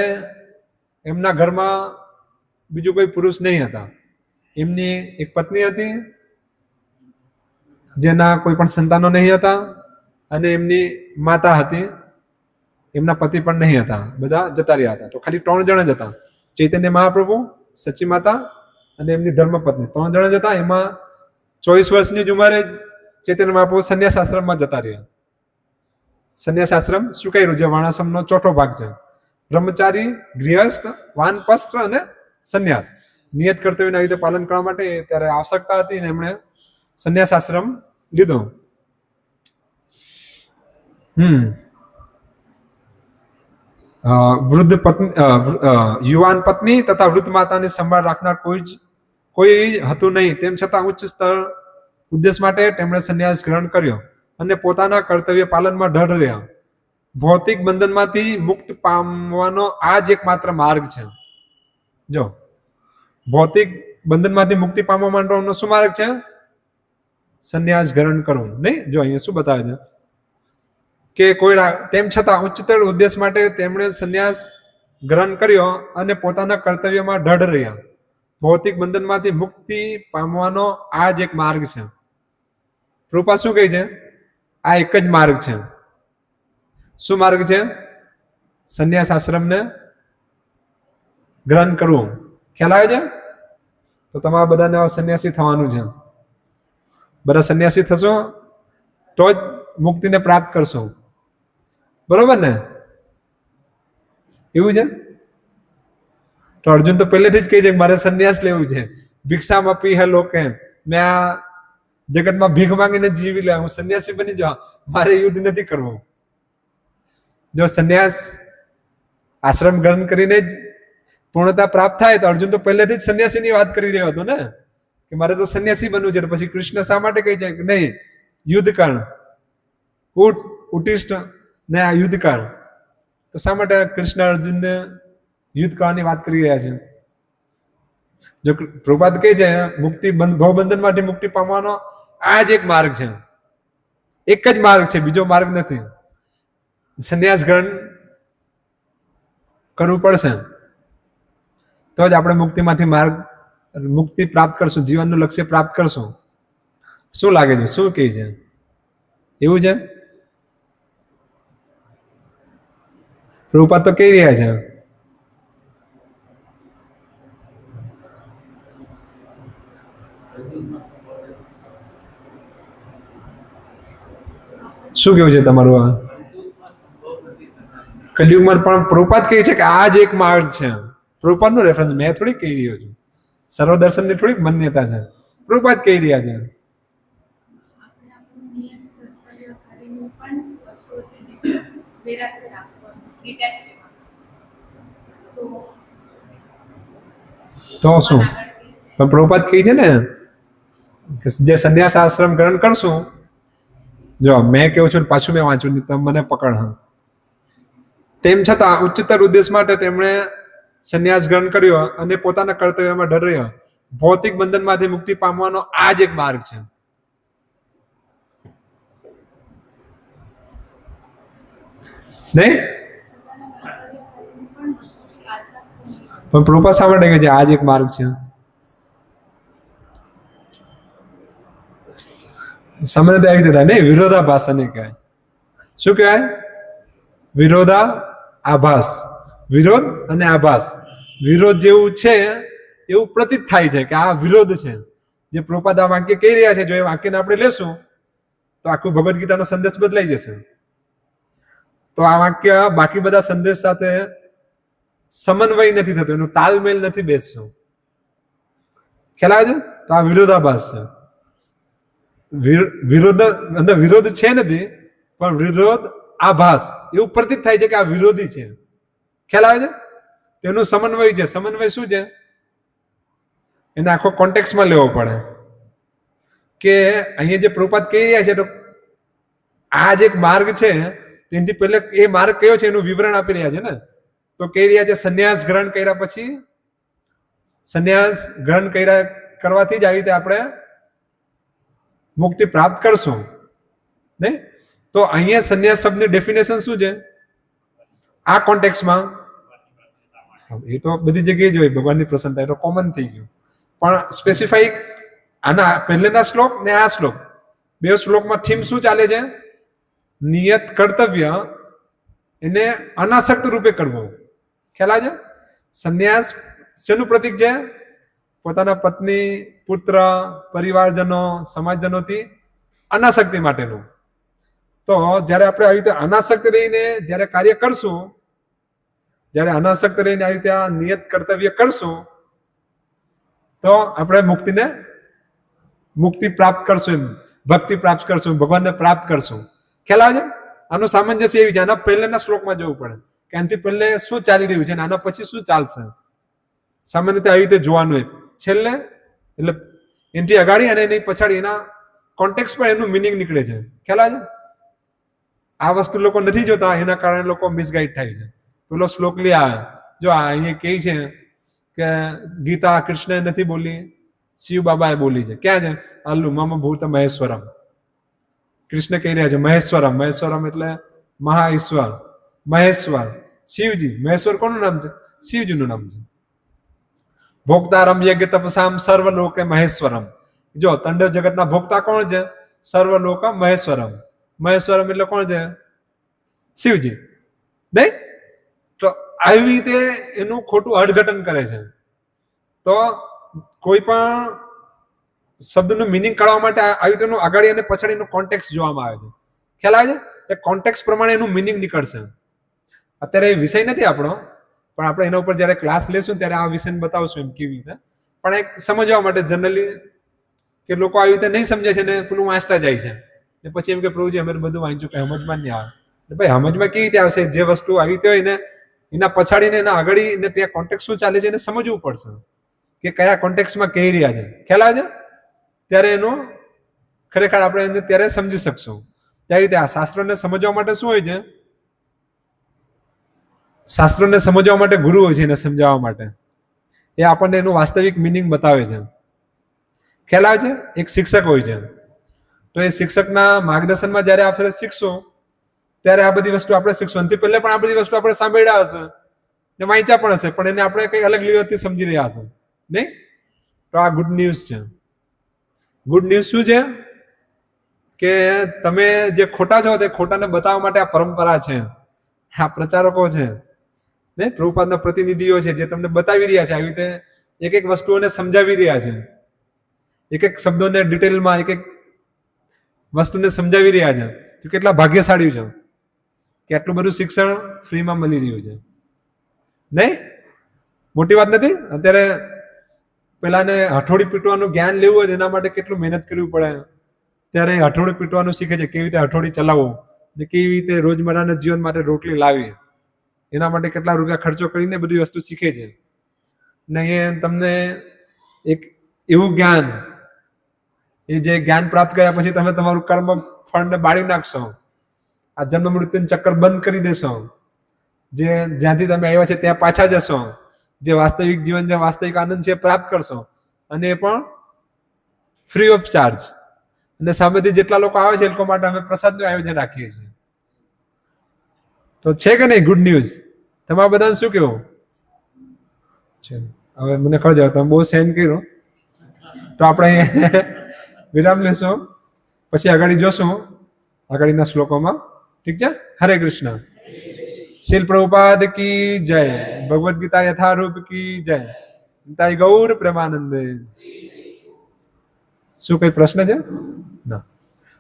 S1: એમના ઘરમાં બીજું કોઈ પુરુષ નહીં હતા. એમની એક પત્ની હતી જેના કોઈ પણ સંતાનો નહીં હતા અને એમની માતા હતી, એમના પતિ પણ નહીં હતા, બધા જતા રહ્યા હતા. તો ખાલી 3 જણ જ હતા, ચૈતન્ય મહાપ્રભુ, સચી માતા અને એમની ધર્મપત્ની, 3 જણ જ હતા. એમાં 24 વર્ષની જ ઉંમરે ચૈતન્ય મહાપ્રભુ સંન્યાસ આશ્રમમાં જતા રહ્યા. સંન્યાસ આશ્રમ શું કર્યું? જે વર્ણાશ્રમનો ચોથો ભાગ છે. બ્રહ્મચારી, ગૃહસ્થ, વાનપ્રસ્થ અને સંન્યાસ. નિયત કર્તવ્યના રીતે પાલન કરવા માટે ત્યારે આવશ્યકતા હતી અને એમણે સંન્યાસ આશ્રમ લીધો. વૃદ્ધ પત્ની, યુવાન પત્ની તથા વૃદ્ધ માતાની સંભાળ રાખનાર કોઈ હતું નહીં. તેમ છતાં ઉચ્ચ સ્તર ઉદ્દેશ માટે તેમણે સંન્યાસ ગ્રહણ કર્યો અને પોતાના કર્તવ્ય પાલનમાં દૃઢ રહ્યા. ભૌતિક બંધનમાંથી મુક્ત પામવાનો આ જ એકમાત્ર માર્ગ છે. જો ભૌતિક બંધનમાંથી મુક્તિ પામવા માટેનો શું માર્ગ છે? સંન્યાસ ગ્રહણ કરવું. નહીં, જો અહીંયા શું બતાવે છે કે કોઈ તેમ છતાં ઉચ્ચતર ઉદ્દેશ માટે તેમણે સંન્યાસ ગ્રહણ કર્યો અને પોતાના કર્તવ્યમાં દૃઢ રહ્યા. ભૌતિક બંધનમાંથી મુક્તિ પામવાનો આ જ એક માર્ગ છે. કૃપા શું કહે છે? આ એક જ માર્ગ છે. શું માર્ગ છે? સંન્યાસ આશ્રમને ગ્રહણ કરવું. ખ્યાલ આવે છે? તો તમારા બધાને સંન્યાસી થવાનું છે. બધા સંન્યાસી થશો તો જ મુક્તિને પ્રાપ્ત કરશો. બરોબર ને? એવું છે. તો અર્જુન તો પહેલેથી જ કહે છે કે મારે સંન્યાસ લેવું છે. ભિક્ષામાં પી હે લોકે, મેં આ જગતમાં ભીખ માંગીને જીવી લે, હું સંન્યાસી બની જાઉં, મારે યુદ્ધ નથી કરવું. જો સંન્યાસ આશ્રમ ગ્રહણ કરીને જ પૂર્ણતા પ્રાપ્ત થાય તો અર્જુન તો પહેલેથી જ સંન્યાસીની વાત કરી રહ્યો હતો ને, કે મારે તો સંન્યાસી બનવું છે. પછી કૃષ્ણ શા માટે કહે છે કે નહીં, યુદ્ધ કર, ઉઠિષ્ઠ ને આ યુદ્ધ કર. તો શા માટે કૃષ્ણ અર્જુનને યુદ્ધ કરવાની વાત કરી રહ્યા છે? જો પ્રભુપાદ કહે છે મુક્તિ ભવબંધનમાંથી મુક્તિ પામવાનો આ જ એક માર્ગ છે. એક જ માર્ગ છે, બીજો માર્ગ નથી. સંન્યાસ ગ્રહણ કરવું પડશે તો જ આપણે મુક્તિ પ્રાપ્ત કરશું, જીવનનું લક્ષ્ય પ્રાપ્ત કરશું. શું લાગે છે? શું કહે છે? એવું છે? પ્રભુપાદ તો કહી રહ્યા છે શું કેવું છે તમારું? આ કલયુગમાં પણ પ્રભુપાદ કહે છે કે આ જ એક માર્ગ છે. પ્રભુપાદનો રેફરન્સ, મેં થોડીક કહી રહ્યો છું. સર્વદર્શનની થોડીક માન્યતા છે, પ્રભુપાદ કહી રહ્યા છે. તો શું? પણ પ્રભુપાદ કહે છે ને કે જે સંન્યાસ આશ્રમ ગ્રહણ કરશું, જો મેં કેવું છું પાછું મેં વાંચું, તમે મને પકડ. હા, તેમ છતાં ઉચ્ચતર ઉદ્દેશ માટે તેમણે સંન્યાસ ગ્રહણ કર્યો અને પોતાના કર્તવ્યમાં દૃઢ રહ્યો. ભૌતિક બંધનમાંથી મુક્તિ પામવાનો આ જ એક માર્ગ છે. નહીં? પણ પ્રભુપાદ શા માટે કહે છે આ જ એક માર્ગ છે? સામાન્ય આવી રીતે થાય નહીં, વિરોધાભાસ ને કહેવાય. શું કહેવાય? વિરોધાભાસ. વિરોધ અને આભાસ. વિરોધ જેવું છે એવું પ્રતીત થાય છે કે આ વિરોધ છે. જે પ્રભુપાદ આ વાક્ય કહી રહ્યા છે, જો એ વાક્યને આપણે લેશું તો આખું ભગવદ ગીતાનો સંદેશ બદલાઈ જશે. તો આ વાક્ય બાકી બધા સંદેશ સાથે સમન્વય નથી થતો, એનું તાલમેલ નથી બેસતું. ખ્યાલ આવે છે? તો આ વિરોધાભાસ છે. વિરોધ છે નથી, પણ વિરોધ આભાસ એવું પ્રતીત થાય છે કે આ વિરોધી છે. ખ્યાલ આવે છે? તેનું સમન્વય છે. સમન્વય શું છે? એને આખો કોન્ટેક્સમાં લેવો પડે કે અહીંયા જે પ્રભુપાદ કહી રહ્યા છે તો આ જ એક માર્ગ છે. તેનાથી પહેલે એ માર્ગ કયો છે એનું વિવરણ આપી રહ્યા છે ને. તો કહી રહ્યા છે સંન્યાસ ગ્રહણ કર્યા પછી, સંન્યાસ ગ્રહણ કરવાથી જ આવી રીતે આપણે મુક્તિ પ્રાપ્ત કરશું. નહીં? તો અહીંયા સંન્યાસ શબ્દની ડેફિનેશન શું છે આ કોન્ટેક્સમાં? એ તો બધી જગ્યાએ જ હોય, ભગવાનની પ્રસન્નતા, એ તો કોમન થઈ ગયું. પણ સ્પેસિફાઈક આના પહેલેના શ્લોક ને આ શ્લોક, બે શ્લોકમાં થીમ શું ચાલે છે? નિયત કર્તવ્ય એને અનાસક્ત રૂપે કરવો. ખ્યાલ આવે છે? સંન્યાસ શેનું પ્રતીક છે? પોતાના પત્ની, પુત્ર, પરિવારજનો, સમાજજનોથી અનાસક્તિ માટેનું. તો જ્યારે આપણે આવી રીતે અનાસક્ત રહીને જ્યારે કાર્ય કરશું, જ્યારે અનાસક્ત રહીને આવી રીતે આ નિયત કર્તવ્ય કરશું, તો આપણે મુક્તિ પ્રાપ્ત કરશું, એમ ભક્તિ પ્રાપ્ત કરશું, ભગવાનને પ્રાપ્ત કરશું. ખ્યાલ આવે છે? આનું સામંજસ્ય એવી છે. આના પહેલાના શ્લોકમાં જવું પડે કે આનાથી પહેલે શું ચાલી રહ્યું છે અને આના પછી શું ચાલશે. સામાન્ય રીતે આવી રીતે જોવાનું હોય. છેલ્લે એટલે એનાથી અગાડી અને એની પછાડી એના કોન્ટેક્સ પર એનું મિનિંગ નીકળે છે. ખ્યાલ આવે છે? આ વસ્તુ લોકો નથી જોતા, એના કારણે લોકો મિસગાઈડ થાય છે. પેલો શ્લોક લે આવે, જો અહીંયા કહે છે કે ગીતા કૃષ્ણએ નથી બોલી, શિવ બાબાએ બોલી છે. ક્યાં છે? આલ્લુ મમ ભૂત મહેશ્વરમ. કૃષ્ણ કહી રહ્યા છે મહેશ્વરમ. મહેશ્વરમ એટલે મહા ઈશ્વર, મહેશ્વર શિવજી. મહેશ્વર કોનું નામ છે? શિવજીનું નામ છે. ભોક્તારમ યજ્ઞ તપસામ સર્વલોકે મહેશ્વરમ. જો તંડવ જગતના ભોક્તા કોણ છે? સર્વલોક મહેશ્વરમ. મહેશ્વરમ એટલે કોણ છે? શિવજી. નહીં? તો આવી રીતે એનું ખોટું અર્થઘટન કરે છે. તો કોઈ પણ શબ્દનું મિનિંગ કાઢવા માટે આવી રીતેનું આગળ અને પછાડીનું કોન્ટેક્સ જોવામાં આવે છે. ખ્યાલ આવે છે? એ કોન્ટેક્સ પ્રમાણે એનું મિનિંગ નીકળશે. અત્યારે એ વિષય નથી આપણો, પણ આપણે એના ઉપર જ્યારે ક્લાસ લેશું ત્યારે આ વિષયને બતાવશું એમ કેવી રીતે. પણ એક સમજવા માટે જનરલી કે લોકો આવી રીતે નહીં સમજે છે ને પેલું વાંચતા જાય છે ને પછી એમ કે પ્રભુજી અમે બધું વાંચ્યું, કઈ સમજમાં નહીં આવે. ભાઈ સમજમાં કેવી રીતે આવશે? જે વસ્તુ આવી રીતે હોય ને એના પછાડીને એના આગળ ને ત્યાં કોન્ટેક્સ શું ચાલે છે એને સમજવું પડશે કે કયા કોન્ટેક્સમાં કહી રહ્યા છે. ખ્યાલ આવે છે? ત્યારે એનો ખરેખર આપણે એને ત્યારે સમજી શકશું. ત્યાં રીતે આ શાસ્ત્રોને સમજવા માટે શું હોય છે? શાસ્ત્રોને સમજવા માટે ગુરુ હોય છે, એને સમજાવવા માટે. એ આપણને એનું વાસ્તવિક મિનિંગ બતાવે છે. ખ્યાલ આવે છે? એક શિક્ષક હોય છે, તો એ શિક્ષકના માર્ગદર્શનમાં જ્યારે આપણે શીખશું ત્યારે આ બધી વસ્તુ આપણે શીખશું. એનાથી પહેલા પણ આ બધી વસ્તુ આપણે સાંભળ્યા હશે ને વાંચ્યા પણ હશે, પણ એને આપણે કઈ અલગ લેવલથી સમજી રહ્યા હશે નહીં? તો આ ગુડ ન્યૂઝ છે. ગુડ ન્યૂઝ શું છે? કે તમે જે ખોટા છો તે ખોટાને બતાવવા માટે આ પરંપરા છે, આ પ્રચારકો છે ને પ્રભુપાદના પ્રતિનિધિઓ છે જે તમને બતાવી રહ્યા છે, આવી રીતે એક એક વસ્તુઓને સમજાવી રહ્યા છે, એક એક શબ્દોને ડિટેલમાં એક એક વસ્તુને સમજાવી રહ્યા છે. તો કેટલા ભાગ્યશાળી છે કે આટલું બધું શિક્ષણ ફ્રીમાં મળી રહ્યું છે. નહીં? મોટી વાત નથી? અત્યારે પેલાને હઠોડી પીટવાનું જ્ઞાન લેવું હોય એના માટે કેટલું મહેનત કરવી પડે. ત્યારે હઠોડી પીટવાનું શીખે છે, કેવી રીતે હઠોડી ચલાવવો ને કેવી રીતે રોજમર્રાના જીવન માટે રોટલી લાવી, એના માટે કેટલા રૂપિયા ખર્ચો કરીને બધી વસ્તુ શીખે છે. ને અહીંયા તમને એક એવું જ્ઞાન, એ જે જ્ઞાન પ્રાપ્ત કર્યા પછી તમે તમારું કર્મ ફળને બાળી નાખશો, આ જન્મ મૃત્યુનું ચક્કર બંધ કરી દેશો, જે જ્યાંથી તમે આવ્યા છે ત્યાં પાછા જશો, જે વાસ્તવિક જીવન જે વાસ્તવિક આનંદ છે પ્રાપ્ત કરશો, અને એ પણ ફ્રી ઓફ ચાર્જ. અને સામેથી જેટલા લોકો આવે છે એ લોકો માટે અમે પ્રસાદનું આયોજન રાખીએ છીએ. તો છે કે નહીં ગુડ ન્યૂઝ? તમારા બધાને શું કેવું છે? હવે મને ખબર છે તમે બહુ સહેન કર્યો, તો આપણે વિરામ લેશું, પછી આગળ જોશું આગળના શ્લોકોમાં. ઠીક છે? હરે કૃષ્ણ. શીલ પ્રભુપાદ કી જય. ભગવદ ગીતા યથારૂપ કી જય. તાઈ ગૌર પ્રેમાનંદ. શું કઈ પ્રશ્ન છે? ના.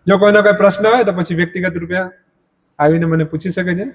S1: જો કોઈનો કઈ પ્રશ્ન હોય તો પછી વ્યક્તિગત રૂપે આવીને મને પૂછી શકે છે.